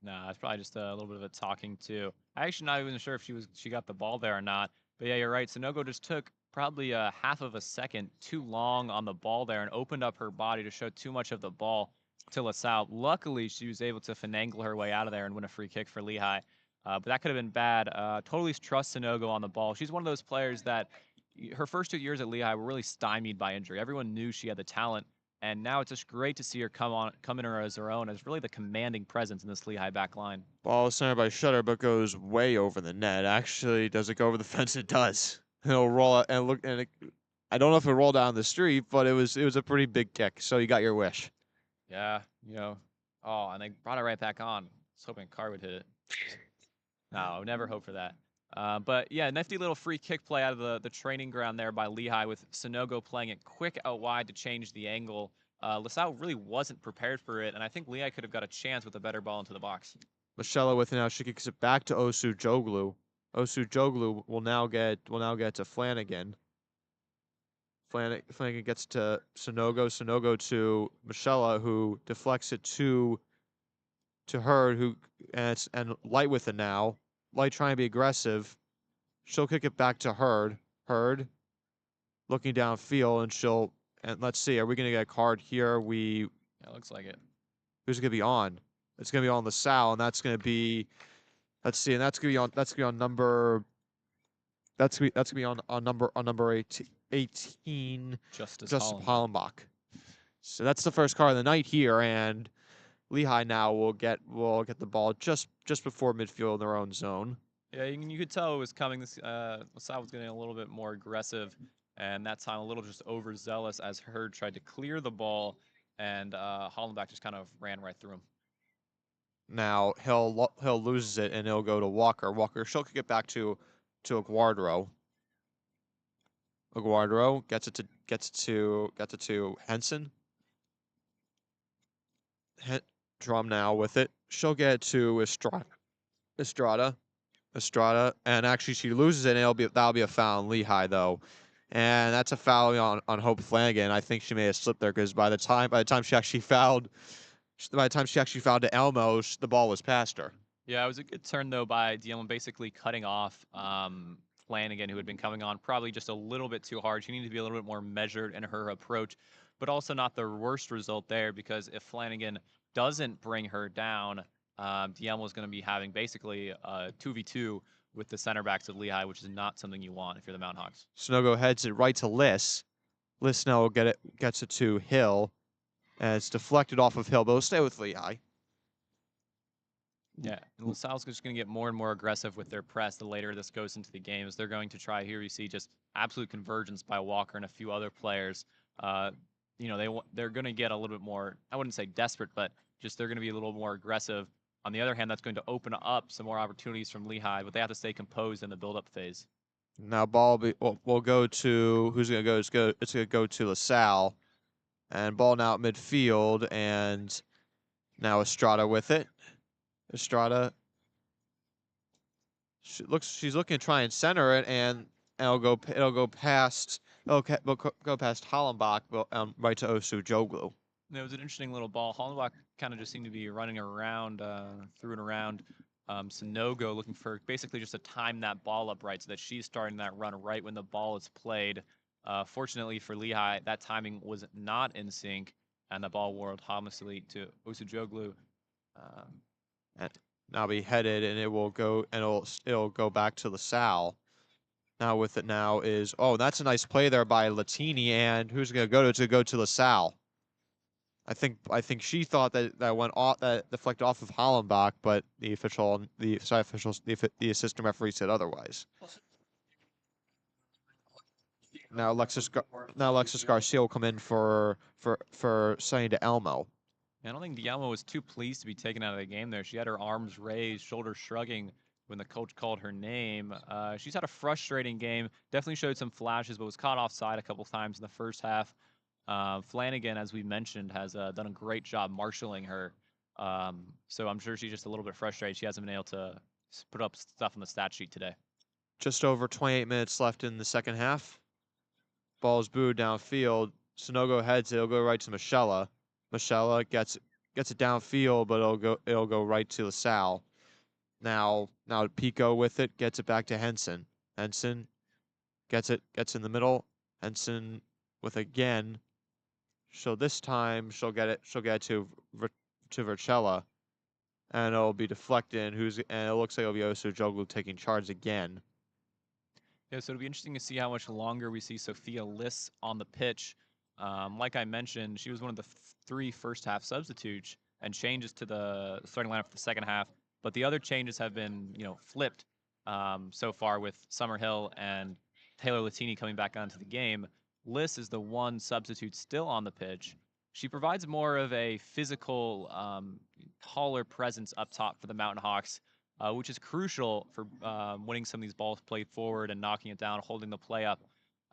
Nah, it's probably just a little bit of a talking to. I'm actually not even sure if she got the ball there or not. But yeah, you're right. Sonogo just took probably a half of a second too long on the ball there and opened up her body to show too much of the ball to LaSalle. Luckily, she was able to finagle her way out of there and win a free kick for Lehigh. But that could have been bad. Totally trust Sonogo on the ball. She's one of those players that her first 2 years at Lehigh were really stymied by injury. Everyone knew she had the talent, And now it's just great to see her come in her as her own, as really the commanding presence in this Lehigh back line. Ball is centered by Shutter, but goes way over the net. Actually, does it go over the fence? It does. It'll roll out and look. And I don't know if it rolled down the street, but it was a pretty big kick. So you got your wish. Yeah, Oh, and they brought it right back on. I was hoping Carr would hit it. No, never hope for that. But yeah, nifty little free kick play out of the training ground there by Lehigh, with Sonogo playing it quick out wide to change the angle. LaSalle really wasn't prepared for it, and I think Lehigh could have got a chance with a better ball into the box. Michelle with it now. She kicks it back to Osu Joglu. Osu Joglu will now get to Flanagan. Flanagan gets to Sonogo. Sonogo to Michelle, who deflects it to Hurd, and Light with it now. Light trying to be aggressive. She'll kick it back to Hurd. Hurd looking downfield, and let's see, are we gonna get a card here? Yeah, looks like it. Who's it gonna be on? It's gonna be on LaSalle, and that's gonna be, let's see, and that's gonna be on number. That's gonna be on number 18. Justice Hollenbach. So that's the first card of the night here, and Lehigh now will get the ball just before midfield in their own zone. Yeah, you could tell it was coming. LaSalle was getting a little bit more aggressive, and that time a little just overzealous as Hurd tried to clear the ball, and Hollenbach just kind of ran right through him. Now Hill loses it, and it'll go to Walker. Walker, she'll kick it back to Aguardro. Aguardro gets it to Henson. Drum now with it. She'll get it to Estrada, and actually she loses it, and that'll be a foul on Lehigh though, and that's a foul on Hope Flanagan. I think she may have slipped there, because by the time she actually fouled to Elmo, the ball was past her. Yeah, it was a good turn though by Dielman, basically cutting off Flanagan, who had been coming on probably just a little bit too hard. She needed to be a little bit more measured in her approach, but also not the worst result there, because if Flanagan doesn't bring her down, Dielma is going to be having basically a 2v2 with the center backs of Lehigh, which is not something you want if you're the Mountain Hawks. Sonogo heads it right to Liss. Liss now gets it to Hill, and it's deflected off of Hill, but it'll stay with Lehigh. Yeah, and LaSalle's just going to get more and more aggressive with their press the later this goes into the game, as they're going to try. Here you see just absolute convergence by Walker and a few other players. They're going to get a little bit more, I wouldn't say desperate, but just they're going to be a little more aggressive. On the other hand, that's going to open up some more opportunities from Lehigh, but they have to stay composed in the build-up phase. Now ball will go to, who's going to go? It's going to go to LaSalle, and ball now at midfield, and now Estrada with it. Estrada. She's looking to try and center it, and it'll go past Hollenbach, right to Osu Joglu. It was an interesting little ball. Hollenbach kind of just seemed to be running around, through and around. Sonogo looking for basically just to time that ball up right, so that she's starting that run right when the ball is played. Fortunately for Lehigh, that timing was not in sync, and the ball whirled harmlessly to Osu Joglu. And now be headed, and it'll go back to LaSalle. Now with it now is, that's a nice play there by Latini, and who's going to go to? It's going to go to LaSalle. I think she thought that went off, that deflected off of Hollenbach, but the assistant referee said otherwise. Now Alexis Garcia will come in for Sonny to Elmo. I don't think Dielma was too pleased to be taken out of the game there. She had her arms raised, shoulders shrugging when the coach called her name. She's had a frustrating game. Definitely showed some flashes, but was caught offside a couple times in the first half. Flanagan, as we mentioned, has done a great job marshaling her. So I'm sure she's just a little bit frustrated. She hasn't been able to put up stuff on the stat sheet today. Just over 28 minutes left in the second half. Ball's booed downfield. Sonogo heads it. It'll go right to Michelle. Michelle gets it downfield, but it'll go right to LaSalle. Now Pico with it, gets it back to Henson. Henson gets in the middle. Henson with again. So this time she'll get it to Vercella, and it'll be deflected. And it looks like it'll be Osu Joglu taking charge again. Yeah, so it'll be interesting to see how much longer we see Sophia Liss on the pitch. Like I mentioned, she was one of the three first-half substitutes and changes to the starting lineup for the second half. But the other changes have been, flipped so far with Summerhill and Taylor Latini coming back onto the game. Liz is the one substitute still on the pitch. She provides more of a physical, taller presence up top for the Mountain Hawks, which is crucial for winning some of these balls played forward and knocking it down, holding the play up.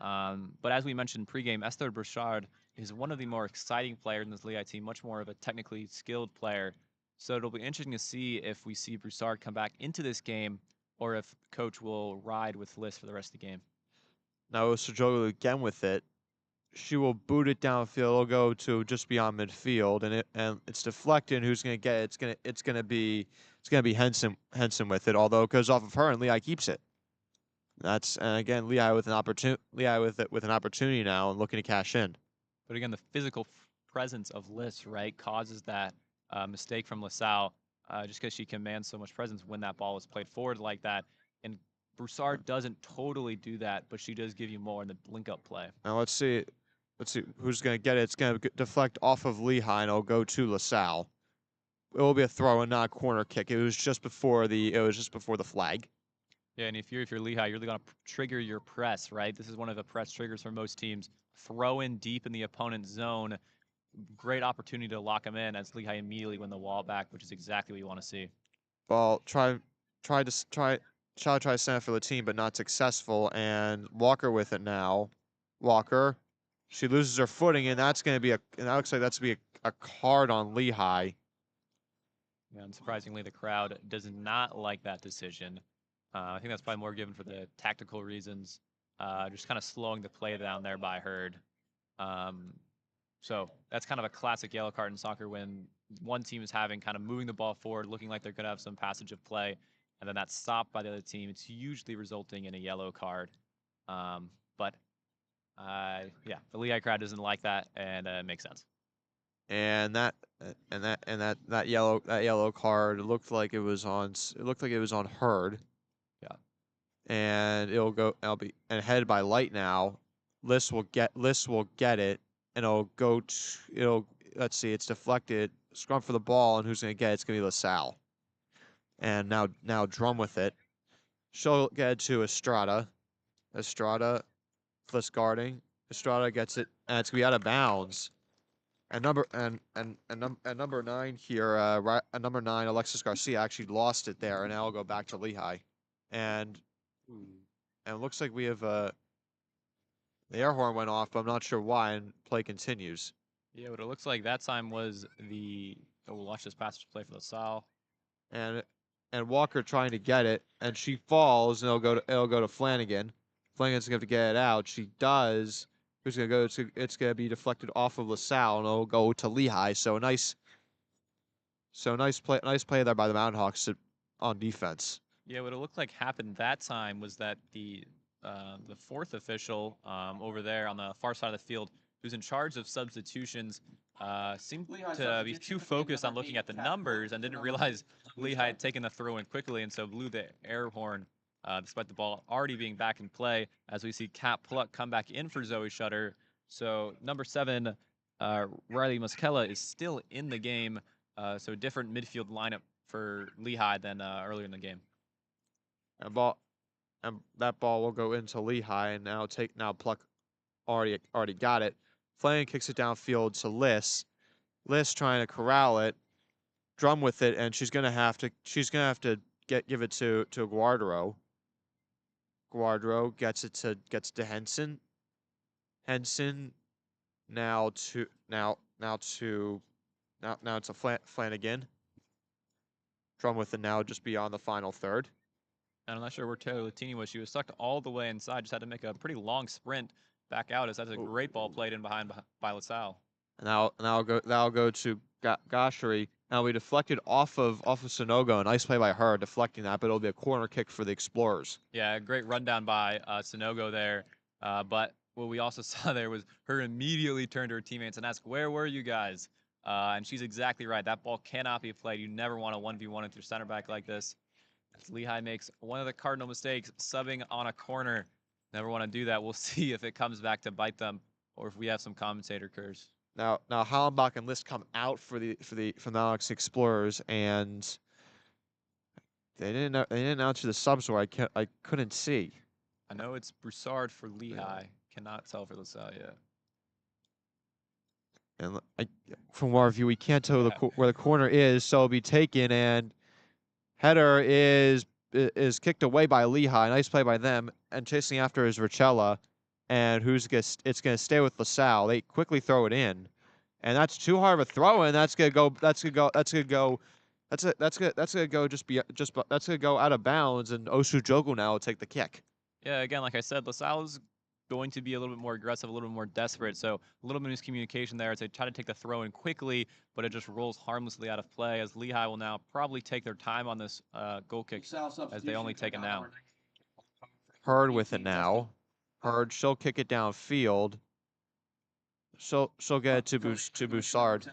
But as we mentioned pregame, Esther Bouchard is one of the more exciting players in this Lehigh team, much more of a technically skilled player. So it'll be interesting to see if we see Broussard come back into this game or if coach will ride with Liz for the rest of the game. Now Sojolu again with it. She will boot it downfield. It'll go to just beyond midfield, and it's deflected. Who's going to get it? It's going to be Henson with it. Although it goes off of her, and Lehigh keeps it. And again Lehigh with an opportunity now and looking to cash in. But again, the physical presence of Liz, right, causes that mistake from LaSalle just because she commands so much presence when that ball is played forward like that. And Broussard doesn't totally do that, but she does give you more in the link-up play. Now let's see who's going to get it. It's going to deflect off of Lehigh, and it'll go to LaSalle. It will be a throw and not a corner kick. It was just before the flag. Yeah, and if you're Lehigh, you're really going to trigger your press, right? This is one of the press triggers for most teams. Throw in deep in the opponent's zone. Great opportunity to lock them in as Lehigh immediately win the wall back, which is exactly what you want to see. Well, try to send it for the team, but not successful. And Walker with it now. Walker, she loses her footing, and that looks like that's going to be a card on Lehigh. Yeah, unsurprisingly, the crowd does not like that decision. I think that's probably more given for the tactical reasons, just kind of slowing the play down there by Hurd. So that's kind of a classic yellow card in soccer when one team is kind of moving the ball forward, looking like they're going to have some passage of play, and then that's stopped by the other team. It's usually resulting in a yellow card. But yeah, the Lehigh crowd doesn't like that, and it makes sense. And that yellow card looked like it was on Hurd. Yeah. And it'll be headed by Light now. Liss will get it, and let's see, it's deflected. Scrum for the ball, and who's gonna get it? It's gonna be LaSalle. And now Drum with it. She'll get it to Estrada. Fliss guarding. Estrada gets it, and it's gonna be out of bounds. And number 9 here, number 9, Alexis Garcia actually lost it there, and now I'll go back to Lehigh. And it looks like we have the air horn went off, but I'm not sure why, and play continues. Yeah, what it looks like that time was we'll watch this passage play for LaSalle. And Walker trying to get it, and she falls, and it'll go to Flanagan. Flanagan's gonna have to get it out. She does. Who's gonna go? It's gonna be deflected off of LaSalle, and it'll go to Lehigh. So nice play there by the Mountain Hawks on defense. Yeah, what it looked like happened that time was that the fourth official over there on the far side of the field, who's in charge of substitutions, seemed to be too focused on looking at the numbers and didn't realize Lehigh had taken the throw in quickly, and so blew the air horn despite the ball already being back in play, as we see Kat Pluck come back in for Zoe Shutter. So number 7, Riley Muscella is still in the game, so different midfield lineup for Lehigh than earlier in the game. And that ball will go into Lehigh, and now Pluck already got it. Flanagan kicks it downfield to Liss. Liss trying to corral it. Drum with it, and she's gonna have to give it to Guardaro. Guardaro gets to Henson. Henson now to Flanagan. Drum with it now, just beyond the final third. And I'm not sure where Taylor Latini was. She was sucked all the way inside. Just had to make a pretty long sprint back out, as that's a great ball played in behind by LaSalle. And that'll go to Goshery. Now we deflected off of Sonogo. A nice play by her deflecting that, but it'll be a corner kick for the Explorers. Yeah, great rundown by Sonogo there. But what we also saw there was her immediately turn to her teammates and ask, "Where were you guys?" And she's exactly right. That ball cannot be played. You never want a 1v1 with your center back like this. As Lehigh makes one of the cardinal mistakes, subbing on a corner. Never want to do that. We'll see if it comes back to bite them or if we have some commentator curse. Now Hallenbach and List come out for the Alex Explorers, and they didn't announce who the subs were. I couldn't see. I know it's Broussard for Lehigh. Cannot tell for LaSalle yet. And from our view, we can't tell where the corner is, so it'll be taken, and header is kicked away by Lehigh. Nice play by them, and chasing after is Richella, and it's gonna stay with LaSalle. They quickly throw it in, and that's too hard of a throw in. That's gonna go out of bounds, and Osujoku now will take the kick. Yeah, again, like I said, LaSalle is going to be a little bit more aggressive, a little bit more desperate. So a little bit of miscommunication there as they try to take the throw in quickly, but it just rolls harmlessly out of play as Lehigh will now probably take their time on this goal kick as they only take it now. Hurd with it now. Hurd, she'll kick it downfield. She'll get it to Broussard.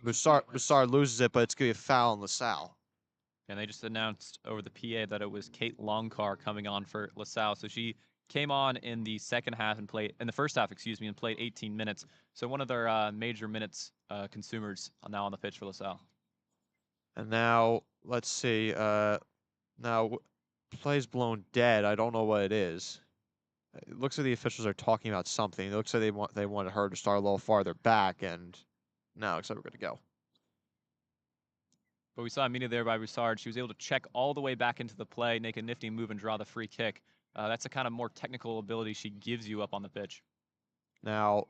Broussard loses it, but it's going to be a foul on LaSalle. And they just announced over the PA that it was Kate Longcar coming on for LaSalle. So she came on in the second half and played in the first half, and played 18 minutes. So one of their major minutes consumers now on the pitch for LaSalle. And now let's see. Now play's blown dead. I don't know what it is. It looks like the officials are talking about something. It looks like they wanted her to start a little farther back, and now looks like we're good to go. But we saw immediately there by Broussard. She was able to check all the way back into the play, make a nifty move, and draw the free kick. That's the kind of more technical ability she gives you up on the pitch. Now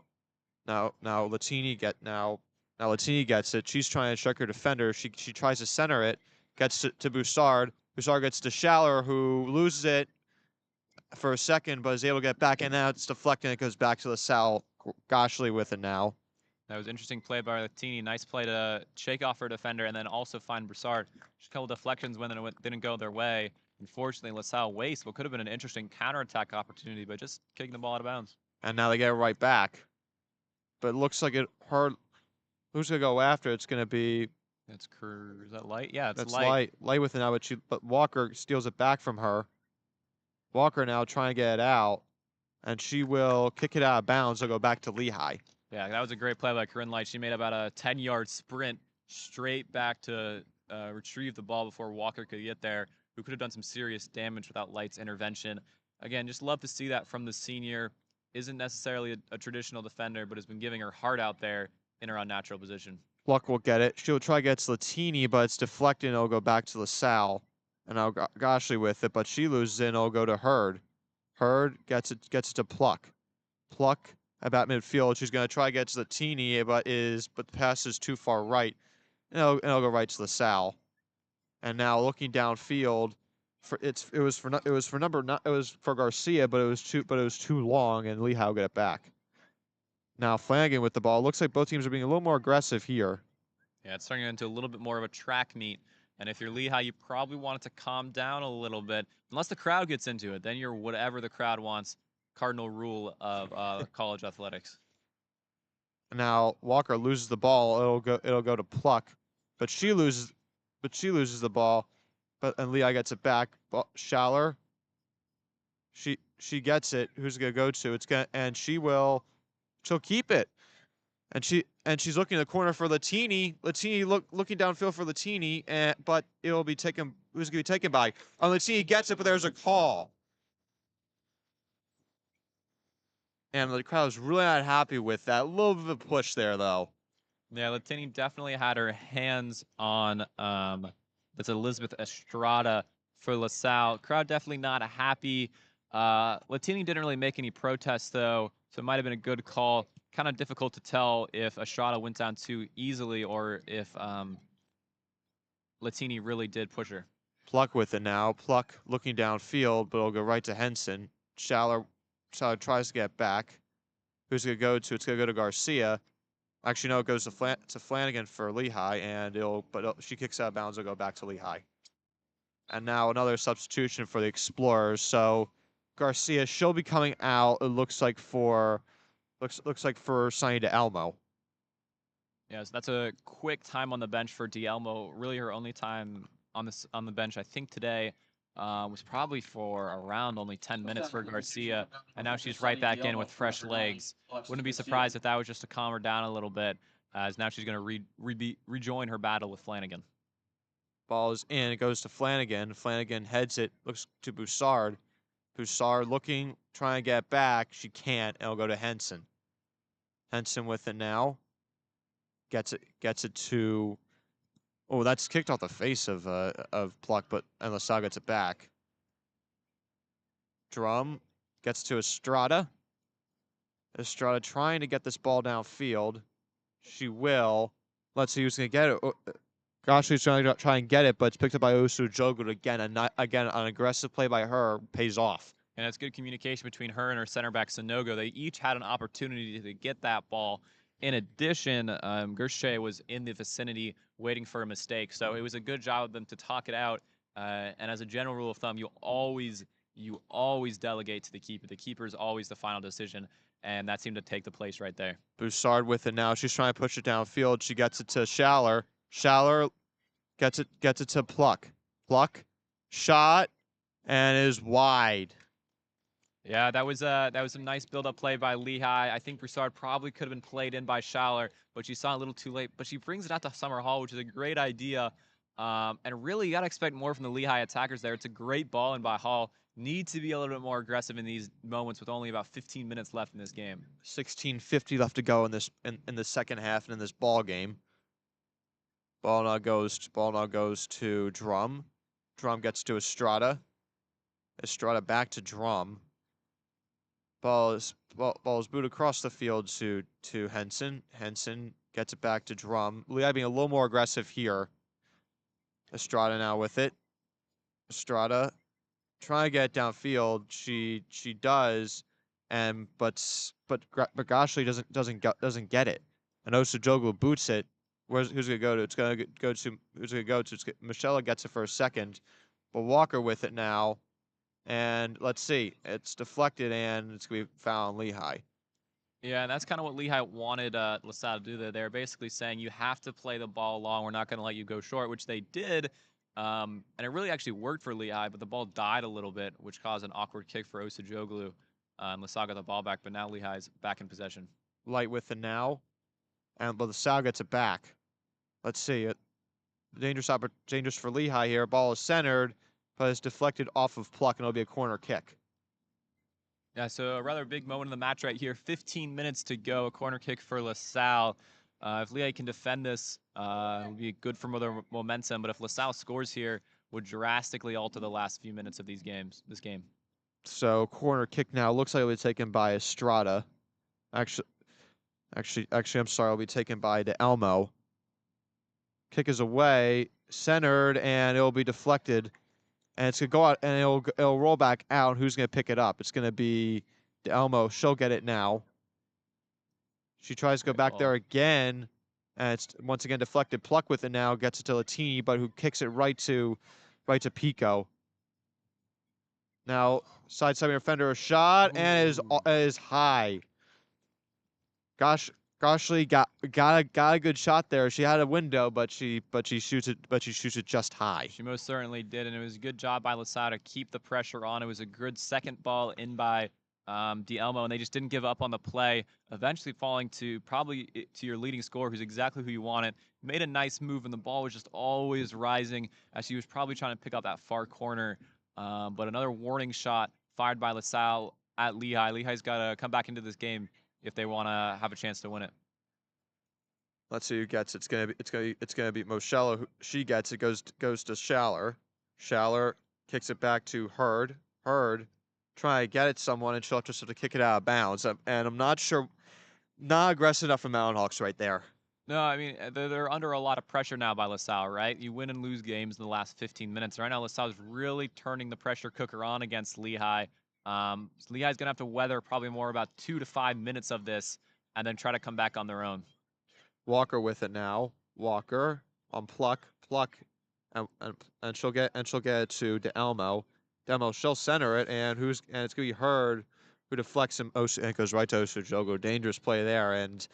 Latini gets it. She's trying to check her defender. She tries to center it. Gets to Broussard. Broussard gets to Schaller, who loses it for a second, but is able to get back. And now it's deflecting. It goes back to LaSalle. Goshley with it now. That was interesting play by Latini. Nice play to shake off her defender and then also find Broussard. Just a couple deflections when it didn't go their way. Unfortunately, LaSalle wastes what could have been an interesting counterattack opportunity, but just kicking the ball out of bounds. And now they get it right back. But it looks like who's going to go after? It's going to be... Is that Light? Yeah, it's Light. Light with it now, but Walker steals it back from her. Walker now trying to get it out, and she will kick it out of bounds. It'll go back to Lehigh. Yeah, that was a great play by Corinne Light. She made about a 10-yard sprint straight back to retrieve the ball before Walker could get there, who could have done some serious damage without Light's intervention. Again, just love to see that from the senior. Isn't necessarily a traditional defender, but has been giving her heart out there in her unnatural position. Luck will get it. She'll try to get Latini, but it's deflected, and it'll go back to LaSalle. And now Goshley with it, but she loses it, and it'll go to Hurd. Hurd gets it to Pluck. Pluck about midfield. She's going to try to get to Latini, but the pass is too far right. And it'll go right to LaSalle. And now looking downfield, it was for Garcia, but it was too long, and Lehigh will get it back. Now Flanagan with the ball. Looks like both teams are being a little more aggressive here. Yeah, it's turning into a little bit more of a track meet. And if you're Lehigh, you probably want it to calm down a little bit. Unless the crowd gets into it, then you're whatever the crowd wants. Cardinal rule of college athletics. Now Walker loses the ball. It'll go to Pluck, but she loses the ball. And Lehigh gets it back. Schaller. She gets it. Who's it gonna go to? She'll keep it. And she's looking in the corner for Latini. Latini looking downfield for Latini, but it'll be taken. Who's gonna be taken by? Latini gets it, but there's a call. And the crowd's really not happy with that. A little bit of a push there, though. Yeah, Latini definitely had her hands on that's Elizabeth Estrada for LaSalle. Crowd definitely not happy. Latini didn't really make any protests, though, so it might have been a good call. Kind of difficult to tell if Estrada went down too easily or if Latini really did push her. Pluck with it now. Pluck looking downfield, but it'll go right to Henson. Schaller tries to get back. Who's it going to go to? It's going to go to Garcia. Actually, no, it goes to Flanagan for Lehigh, and she kicks out of bounds. It'll go back to Lehigh. And now another substitution for the Explorers. So Garcia, she'll be coming out. It looks like for Sunny DeElmo. Yes, that's a quick time on the bench for DeElmo. Really her only time on the bench, I think, today. was probably for around only 10 minutes for Garcia, and now she's right back in with fresh legs. Wouldn't be surprised if that was just to calm her down a little bit, as now she's going to rejoin her battle with Flanagan. Ball is in. It goes to Flanagan. Flanagan heads it. Looks to Boussard. Boussard looking, trying to get back. She can't. And it'll go to Henson. Henson with it now. Gets it to. Oh, that's kicked off the face of Pluck, but and LaSalle gets it back. Drum gets to Estrada. Estrada trying to get this ball downfield. She will. Let's see who's gonna get it. Goshley's trying to try and get it, but it's picked up by Osujogu again. And again, an aggressive play by her pays off. And it's good communication between her and her center back, Sonogo. They each had an opportunity to get that ball. In addition, Gershey was in the vicinity waiting for a mistake. So it was a good job of them to talk it out. And as a general rule of thumb, you always delegate to the keeper. The keeper is always the final decision. And that seemed to take the place right there. Boussard with it now. She's trying to push it downfield. She gets it to Schaller. Schaller gets it to Pluck. Pluck, shot, and is wide. Yeah, that was a nice build-up play by Lehigh. I think Broussard probably could have been played in by Schaller, but she saw it a little too late. But she brings it out to Summer Hall, which is a great idea. And really, you got to expect more from the Lehigh attackers there. It's a great ball in by Hall. Need to be a little bit more aggressive in these moments with only about 15 minutes left in this game. 16:50 left to go in this in the second half and in this ball game. Ball now goes to Drum. Drum gets to Estrada. Estrada back to Drum. Ball is booted across the field to Henson. Henson gets it back to Drum. Lehigh being a little more aggressive here. Estrada now with it. Estrada trying to get it downfield. She does, but Goshley doesn't get it. And Osujogu boots it. Who's gonna go to? It's gonna go to who's gonna go to? Michelle gets it for a second, but Walker with it now. And let's see, it's deflected and it's gonna be foul on Lehigh. Yeah, and that's kind of what Lehigh wanted LaSalle to do there. They're basically saying you have to play the ball long. We're not going to let you go short, which they did. And it really actually worked for Lehigh, but the ball died a little bit, which caused an awkward kick for Osajoglu. And LaSalle got the ball back, but now Lehigh's back in possession. Light with it now, but LaSalle gets it back. Let's see it. Dangerous for Lehigh here. Ball is centered, but it's deflected off of Pluck, and it'll be a corner kick. Yeah, so a rather big moment in the match right here. 15 minutes to go. A corner kick for LaSalle. If Lehigh can defend this, it would be good for their momentum. But if LaSalle scores here, would drastically alter the last few minutes of this game. So corner kick now looks like it'll be taken by Estrada. Actually, I'm sorry. It'll be taken by DeElmo. Kick is away, centered, and it'll be deflected. And it's gonna go out, and it'll roll back out. Who's gonna pick it up? It's gonna be DeElmo. She'll get it now. She tries to go back there again, and it's once again deflected. Pluck with it now, gets it to Latini, but who kicks it right to Pico. Now sidestepping defender, a shot, and it is high. Goshley got a good shot there. She had a window, but she shoots it just high. She most certainly did, and it was a good job by LaSalle to keep the pressure on. It was a good second ball in by DeElmo, and they just didn't give up on the play. Eventually falling to your leading scorer, who's exactly who you wanted. Made a nice move, and the ball was just always rising as she was probably trying to pick out that far corner. But another warning shot fired by LaSalle at Lehigh. Lehigh's got to come back into this game if they want to have a chance to win it. Let's see who gets it. It's gonna be Moschella. She gets it. Goes to Schaller. Schaller kicks it back to Hurd. Hurd try to get it someone, and she'll just have to kick it out of bounds. And I'm not sure, not aggressive enough for Mountain Hawks right there. No, I mean, they're under a lot of pressure now by LaSalle, right? You win and lose games in the last 15 minutes. Right now, LaSalle's really turning the pressure cooker on against Lehigh. Lehigh's going to have to weather probably more about 2 to 5 minutes of this and then try to come back on their own. Walker with it now. Walker on Pluck, and she'll get it to DeElmo. DeElmo, she'll center it, and it's gonna be Hurd who deflects him. And it goes right to Osujogu. Dangerous play there, and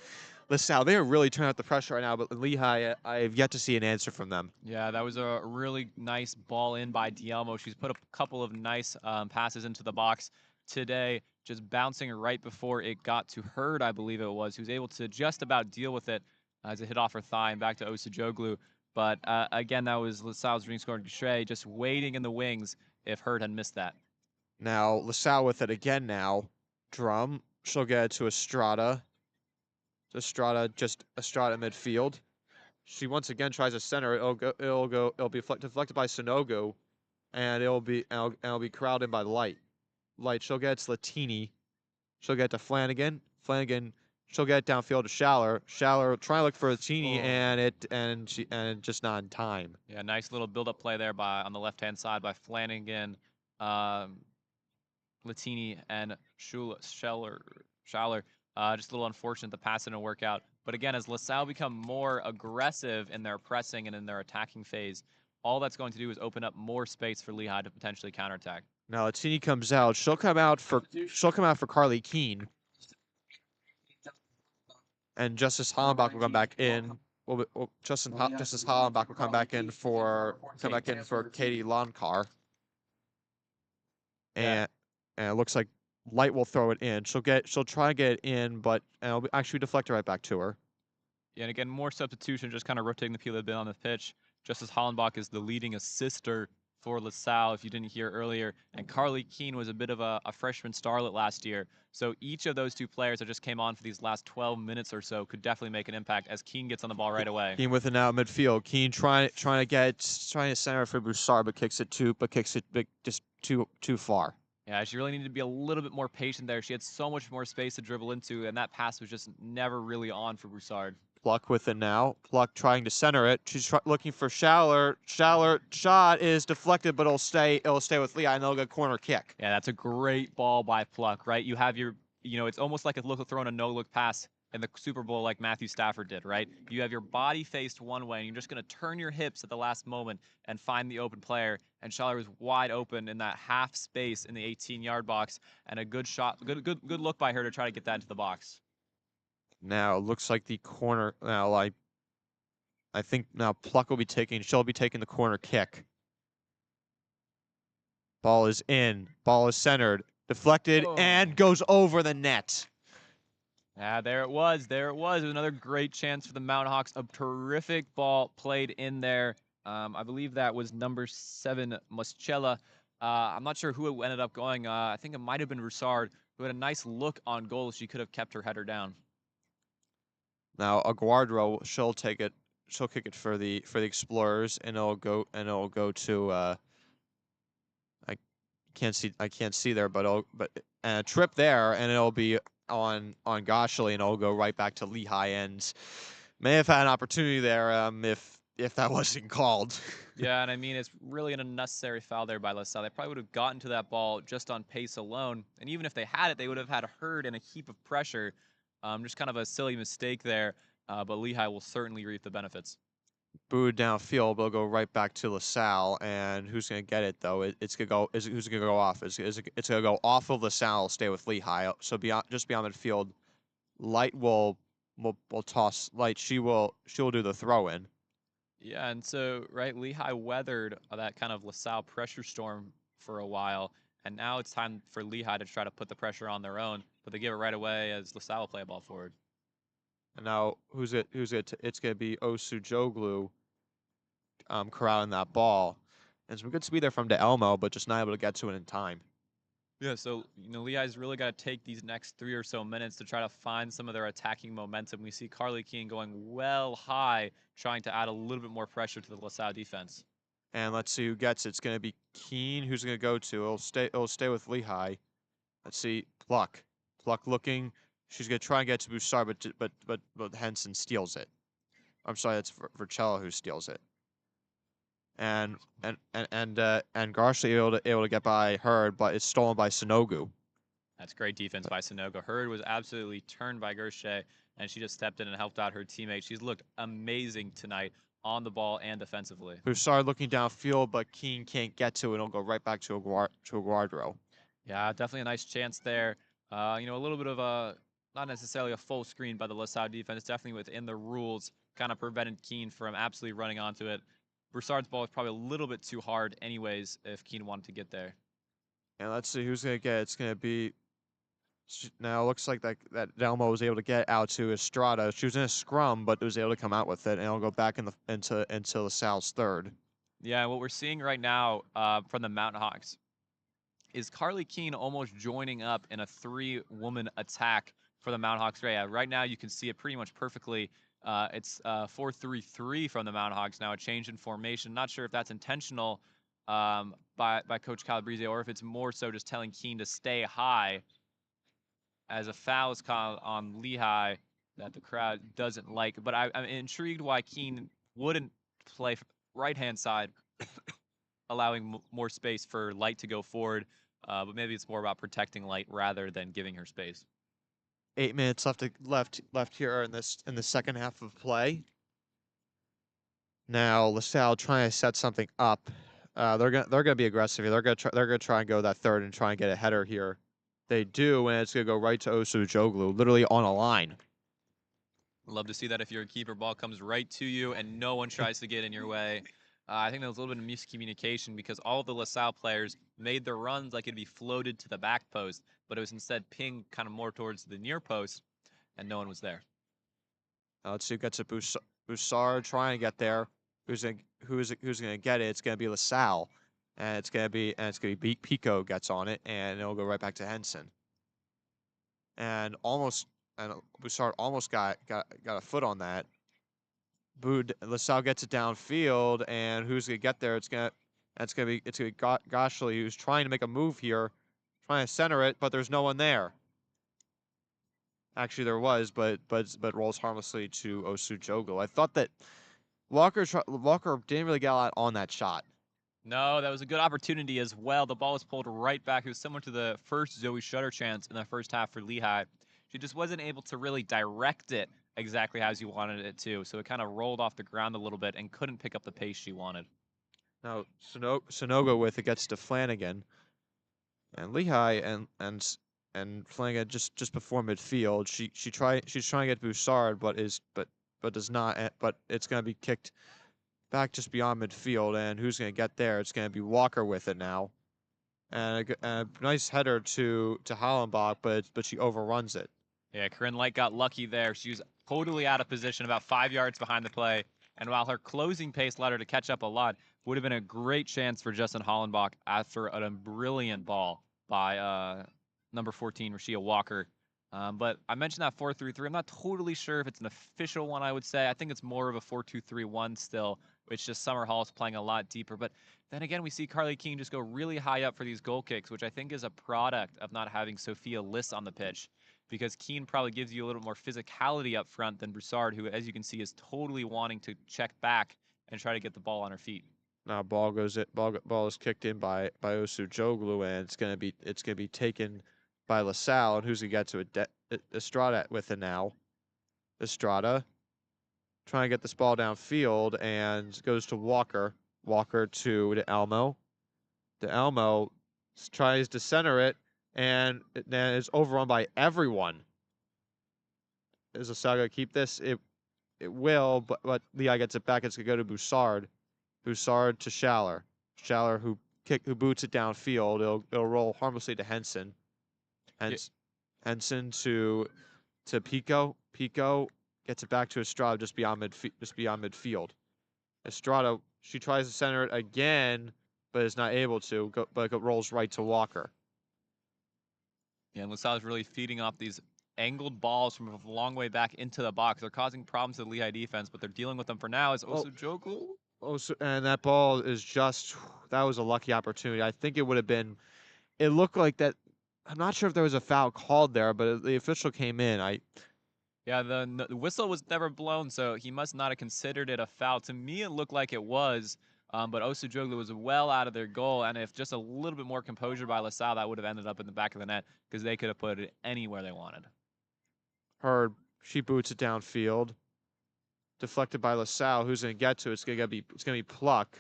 LaSalle, they are really turning up the pressure right now, but Lehigh, I have yet to see an answer from them. Yeah, that was a really nice ball in by Dielmo. She's put a couple of nice passes into the box today, just bouncing right before it got to Hurd, I believe it was, who's able to just about deal with it as it hit off her thigh and back to Osajoglu. But again, that was LaSalle's dream scorer, Gaucher, just waiting in the wings if Hurd had missed that. Now, LaSalle with it again now. Drum, she'll get it to Estrada. Estrada midfield. She once again tries to center it. It'll be deflected by Sonogo, and it'll be corralled in by Light. She'll get it to Latini. She'll get it to Flanagan. She'll get it downfield to Schaller. Schaller trying to look for Latini, and just not in time. Yeah, nice little build-up play there on the left-hand side by Flanagan, Latini, and Schaller. Just a little unfortunate the pass didn't work out. But again, as LaSalle become more aggressive in their pressing and in their attacking phase, all that's going to do is open up more space for Lehigh to potentially counterattack. Now Latini comes out. She'll come out for Carly Keene. And Justice Hollenbach will come back in. Justice Hollenbach will come back in for Katie Loncar. And it looks like Light will throw it in. She'll try to get it in, but it'll actually deflect it right back to her. Yeah, and again, more substitution, just kind of rotating the people that have been on the pitch. Justice Hollenbach is the leading assister for LaSalle, if you didn't hear earlier. And Carly Keene was a bit of a freshman starlet last year. So each of those two players that just came on for these last 12 minutes or so could definitely make an impact as Keene gets on the ball right away. Keene with it now midfield. Keene trying to center for Broussard, but kicks it just too far. Yeah, she really needed to be a little bit more patient there. She had so much more space to dribble into, and that pass was just never really on for Broussard. Pluck with it now. Pluck trying to center it. She's looking for Schaller. Schaller shot is deflected, but it'll stay with Lehigh, and they'll get a corner kick. Yeah, that's a great ball by Pluck, right? You have it's almost like a throwing a no-look pass in the Super Bowl like Matthew Stafford did, right? You have your body faced one way, and you're just going to turn your hips at the last moment and find the open player. And Schaller was wide open in that half space in the 18-yard box, and a good shot, good look by her to try to get that into the box. Now it looks like the corner. Now I think now Pluck will be taking. She'll be taking the corner kick. Ball is in. Ball is centered, deflected, and goes over the net. Yeah, there it was. There it was. It was another great chance for the Mountain Hawks. A terrific ball played in there. I believe that was number 7, Moschella. I'm not sure who it ended up going. I think it might have been Roussard, who had a nice look on goal. She could have kept her header down. Now Aguardro, she'll take it. She'll kick it for the Explorers, and it'll go to. I can't see there, but a trip there, and it'll be on Goshley, and it'll go right back to Lehigh. And may have had an opportunity there if that wasn't called. Yeah, and I mean, it's really an unnecessary foul there by LaSalle. They probably would have gotten to that ball just on pace alone. And even if they had it, they would have had a Hurd and a heap of pressure. Just kind of a silly mistake there. But Lehigh will certainly reap the benefits. Booed downfield, but it'll go right back to LaSalle. And who's going to get it, though? Who's going to go off? It's going to go off of LaSalle, stay with Lehigh. So just beyond midfield, Light will toss. Light, she'll do the throw-in. Yeah, and so, right, Lehigh weathered that kind of LaSalle pressure storm for a while, and now it's time for Lehigh to try to put the pressure on their own, but they give it right away as LaSalle play a ball forward. And now, it's going to be Osujoglu corralling that ball. And some good speed there from DeElmo, but just not able to get to it in time. Yeah, so, Lehigh's really got to take these next 3 or so minutes to try to find some of their attacking momentum. We see Carly Keene going well high, trying to add a little bit more pressure to the LaSalle defense. And let's see who gets it. It's going to be Keene. Who's going to go to? It'll stay with Lehigh. Let's see. Pluck looking. She's going to try and get to Broussard, but Henson steals it. I'm sorry, that's Vercello who steals it. And Garcia able to get by Hurd, but it's stolen by Sonogu. That's great defense by Sonogu. Hurd was absolutely turned by Gershey, and she just stepped in and helped out her teammate. She's looked amazing tonight on the ball and defensively. Broussard looking downfield, but Keene can't get to it. It'll go right back to Aguardro. Yeah, definitely a nice chance there. A little bit of a not necessarily a full screen by the LaSalle defense. Definitely within the rules, kind of prevented Keene from absolutely running onto it. Broussard's ball was probably a little bit too hard anyways if Keene wanted to get there. And let's see who's going to get it. It's going to be... Now it looks like that Elmo was able to get out to Estrada. She was in a scrum, but was able to come out with it, and it'll go back into LaSalle's third. Yeah, what we're seeing right now from the Mountain Hawks is Carly Keene almost joining up in a 3-woman attack for the Mountain Hawks. Right now you can see it pretty much perfectly. It's 4-3-3 from the Mountain Hawks now, a change in formation. Not sure if that's intentional by Coach Calabrese or if it's more so just telling Keene to stay high, as a foul is called on Lehigh that the crowd doesn't like. But I'm intrigued why Keene wouldn't play right-hand side, allowing more space for Light to go forward. But maybe it's more about protecting Light rather than giving her space. 8 minutes left here in the second half of play. Now LaSalle trying to set something up. They're gonna be aggressive here. They're gonna try and go that third and try and get a header here. They do, and it's gonna go right to Osujoglu, literally on a line. Love to see that if you're a keeper, ball comes right to you and no one tries to get in your way. I think there was a little bit of miscommunication because all of the LaSalle players made their runs like it'd be floated to the back post, but it was instead pinged kind of more towards the near post, and no one was there. Let's see who gets it. Broussard trying to get there. Who's gonna get it? It's gonna be LaSalle, and it's gonna be Pico gets on it, and it'll go right back to Henson. And Broussard almost got a foot on that. LaSalle gets it downfield, and who's gonna get there? It's gonna be Goshley, who's trying to make a move here, trying to center it, but there's no one there. Actually, there was, but rolls harmlessly to Osujoglu. I thought that Walker didn't really get a lot on that shot. No, that was a good opportunity as well. The ball was pulled right back. It was similar to the first Zoe Shutter chance in the first half for Lehigh. She just wasn't able to really direct it exactly as you wanted it to, so it kind of rolled off the ground a little bit and couldn't pick up the pace she wanted. Now Sonogo with it gets to Flanagan, and Lehigh and Flanagan just before midfield. She's trying to get Broussard, but does not. But it's going to be kicked back just beyond midfield, and who's going to get there? It's going to be Walker with it now, and a nice header to Hollenbach, but she overruns it. Yeah, Corinne Light got lucky there. She was totally out of position, about 5 yards behind the play. And while her closing pace led her to catch up a lot, would have been a great chance for Justin Hollenbach after a brilliant ball by number 14, Rashia Walker. But I mentioned that 4-3-3. I'm not totally sure if it's an official one, I would say. I think it's more of a 4-2-3-1 still, which just Summer Hall's playing a lot deeper. But then again, we see Carly Keene just go really high up for these goal kicks, which I think is a product of not having Sophia Liss on the pitch, because Keene probably gives you a little more physicality up front than Broussard, who, as you can see, is totally wanting to check back and try to get the ball on her feet. Now ball is kicked in by Osujoglu, and it's gonna be taken by LaSalle, and who's gonna get to it? Estrada with it now. Estrada trying to get this ball downfield, and goes to Walker. Walker to Elmo. Elmo tries to center it, and then is overrun by everyone. Is LaSalle gonna keep this? It will, but Lehigh gets it back. It's gonna go to Broussard. Broussard to Schaller. Schaller who boots it downfield. It'll roll harmlessly to Henson. Henson to Pico. Pico gets it back to Estrada just beyond midfield. Estrada, she tries to center it again, but is not able to. But it rolls right to Walker. Yeah, and LaSalle's really feeding off these angled balls from a long way back into the box. They're causing problems to the Lehigh defense, but they're dealing with them for now. Is Osujoglu? And that ball is that was a lucky opportunity. I think it would have been. It looked like that. I'm not sure if there was a foul called there, but the official came in. Yeah, the whistle was never blown, so he must not have considered it a foul. To me, it looked like it was, but Osujoglu was well out of their goal, and if just a little bit more composure by LaSalle, that would have ended up in the back of the net, because they could have put it anywhere they wanted. She boots it downfield. Deflected by LaSalle. Who's going to get to it? It's going to be Pluck.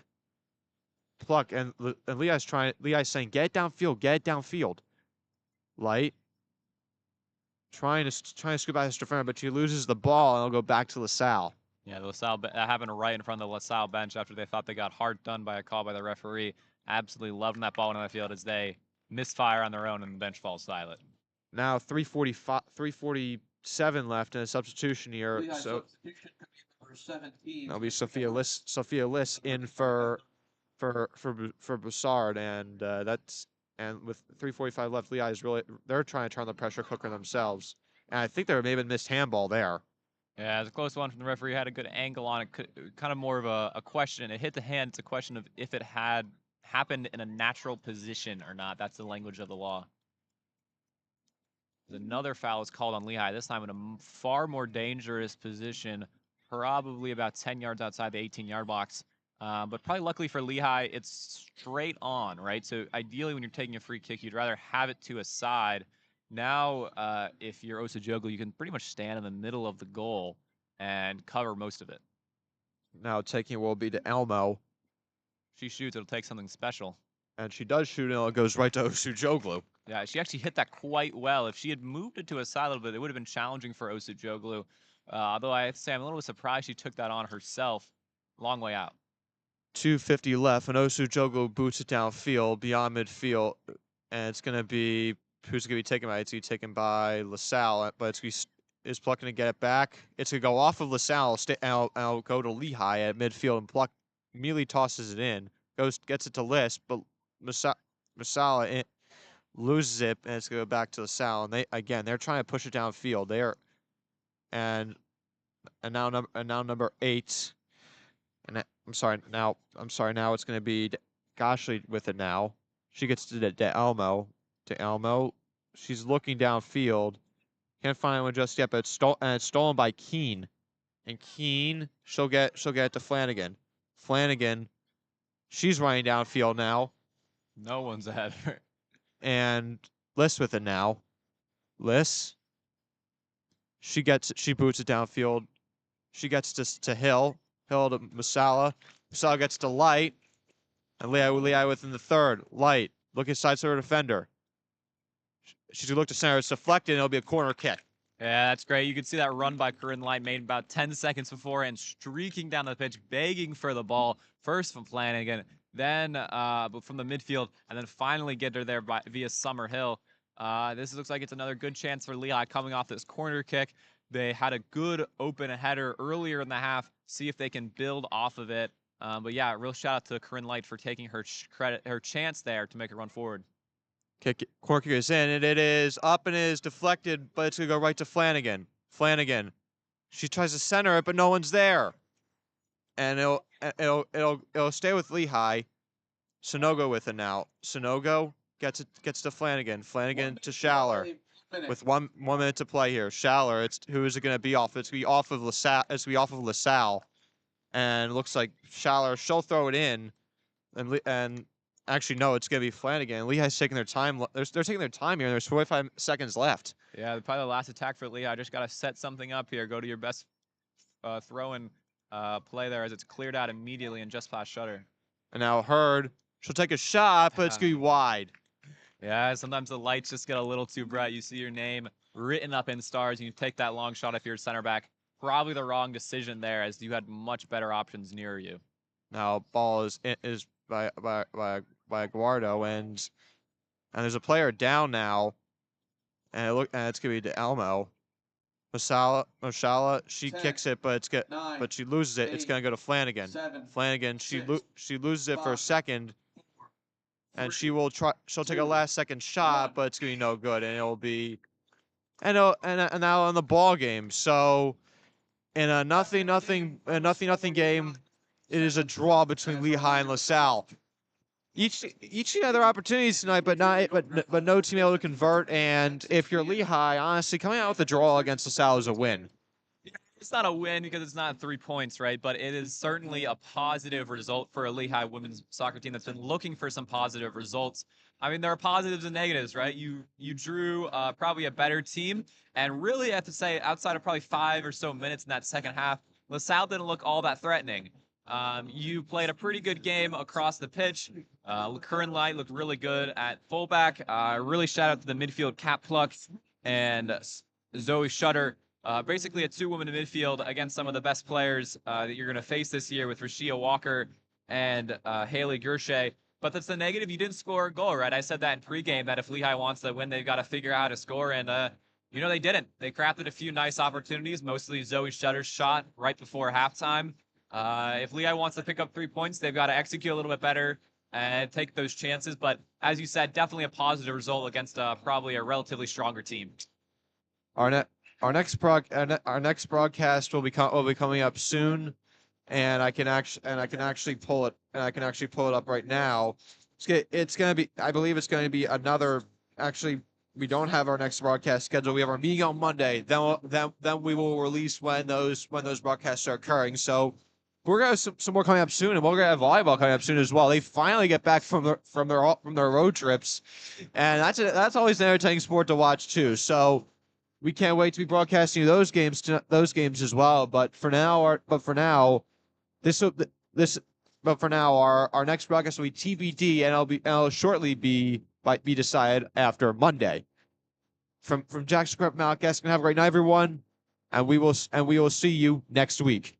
And Lehigh's saying, get it downfield. Light. trying to scoop out his defender, but she loses the ball, and it'll go back to LaSalle. Yeah, the LaSalle, that happened right in front of the LaSalle bench after they thought they got hard done by a call by the referee. Absolutely loving that ball on the field as they misfire on their own and the bench falls silent. Now 3:47 left and a substitution here. Lehigh So substitution could be number 17. that'll be Sophia Liss in for Broussard, and with 3:45 left, Lehigh is they're trying to turn the pressure cooker themselves, and I think there may have been missed handball there. Yeah, it was a close one from the referee. Had a good angle on it. Kind of more of a question. It hit the hand. It's a question of if it had happened in a natural position or not. That's the language of the law. Another foul is called on Lehigh, this time in a far more dangerous position, probably about 10 yards outside the 18-yard box. But probably luckily for Lehigh, it's straight on, right? So ideally when you're taking a free kick, you'd rather have it to a side. Now, if you're Osojoglu, you can pretty much stand in the middle of the goal and cover most of it. Now taking it will be to Elmo. She shoots, it'll take something special. And she does shoot, and it goes right to Osojoglu. Yeah, she actually hit that quite well. If she had moved it to a side a little bit, it would have been challenging for Osojoglu. Although I have to say, I'm a little surprised she took that on herself. Long way out. 2:50 left, and Osojoglu boots it downfield, beyond midfield, and it's going to be, who's going to be taken by? It's going to be taken by LaSalle, but is Pluck going to get it back? It's going to go off of LaSalle, and I'll go to Lehigh at midfield, and Pluck immediately tosses it in, gets it to Liss, but LaSalle loses it, and it's going to go back to LaSalle, and they're trying to push it downfield. And now number 8. And I'm sorry. Now it's going to be Goshley with it now. She gets to Elmo. To Elmo. She's looking downfield. Can't find anyone just yet, but it's stolen by Keene. And Keene, she'll get it to Flanagan. Flanagan, she's running downfield now. No one's ahead of her. And Liss with it now. Liss. She boots it downfield. She gets to Hill. Hill to Masala. Masala gets to Light. And Lehigh within the third. Light. Look inside to her defender. She's going to look to center. It's deflected, and it'll be a corner kick. Yeah, that's great. You can see that run by Corinne Light made about 10 seconds before and streaking down the pitch, begging for the ball. First from Flanagan, then from the midfield, and then finally get her there via Summerhill. This looks like it's another good chance for Lehigh coming off this corner kick. They had a good open header earlier in the half. See if they can build off of it. But yeah, real shout out to Corinne Light for taking her chance there to make a run forward. Corner kick is in, and it is up and it is deflected, but it's going to go right to Flanagan. Flanagan. She tries to center it, but no one's there. And it'll stay with Lehigh. Sonogo with it now. Sonogo gets to Flanagan. Flanagan to Schaller. With one minute to play here. Schaller, who is it going to be off? It's going to be off of LaSalle. It's going to be off of LaSalle. And it looks like Schaller, she'll throw it in. And actually, no, it's going to be Flanagan. Lehigh's taking their time. They're taking their time here, and there's 45 seconds left. Yeah, probably the last attack for Lehigh. Just got to set something up here. Go to your best throw-in play there as it's cleared out immediately and just past Shutter. And now Hurd, she'll take a shot, but it's going to be wide. Yeah, sometimes the lights just get a little too bright. You see your name written up in stars, and you take that long shot if you're a center back. Probably the wrong decision there, as you had much better options near you. Now ball is by Guardo, and there's a player down now, and it's gonna be to Elmo. Mashala, she 10, kicks it, but 9, but she loses it. 8, It's gonna go to Flanagan. 7, Flanagan, 6, she loses it for a 5, second, and 3, she'll take a 2, last second shot, 1. but it's gonna be no good, and it'll be and now in the ball game. So in a nothing game, it is a draw between Lehigh and LaSalle. Each had their opportunities tonight, but no team able to convert. And if you're Lehigh, honestly, coming out with a draw against LaSalle is a win. It's not a win because it's not 3 points, right? But it is certainly a positive result for a Lehigh women's soccer team that's been looking for some positive results. I mean, there are positives and negatives, right? You drew probably a better team, and really, I have to say, outside of probably 5 or so minutes in that second half, LaSalle didn't look all that threatening. You played a pretty good game across the pitch. Curran Light looked really good at fullback. Really shout out to the midfield Cap Pluck and Zoe Shutter. Basically a two-woman midfield against some of the best players that you're going to face this year with Rashia Walker and Haley Gershay. But that's the negative. You didn't score a goal, right? I said that in pregame that if Lehigh wants to win, they've got to figure out how to score. And, they didn't. They crafted a few nice opportunities, mostly Zoe Shutter's shot right before halftime. If Lehigh wants to pick up 3 points, they've got to execute a little bit better and take those chances. But as you said, definitely a positive result against probably a relatively stronger team. Our next broadcast will be coming up soon, and I can actually pull it up right now. It's gonna be, I believe it's going to be another. Actually, we don't have our next broadcast scheduled. We have our meeting on Monday. Then we will release when those broadcasts are occurring. So we're gonna have some more coming up soon, and we're gonna have volleyball coming up soon as well. They finally get back from their road trips, and that's always an entertaining sport to watch too. So we can't wait to be broadcasting those games as well. But for now, our next broadcast will be TBD, and it'll shortly be decided after Monday. From Jackson Crep, Malik Eskin, have a great night, everyone, and we will see you next week.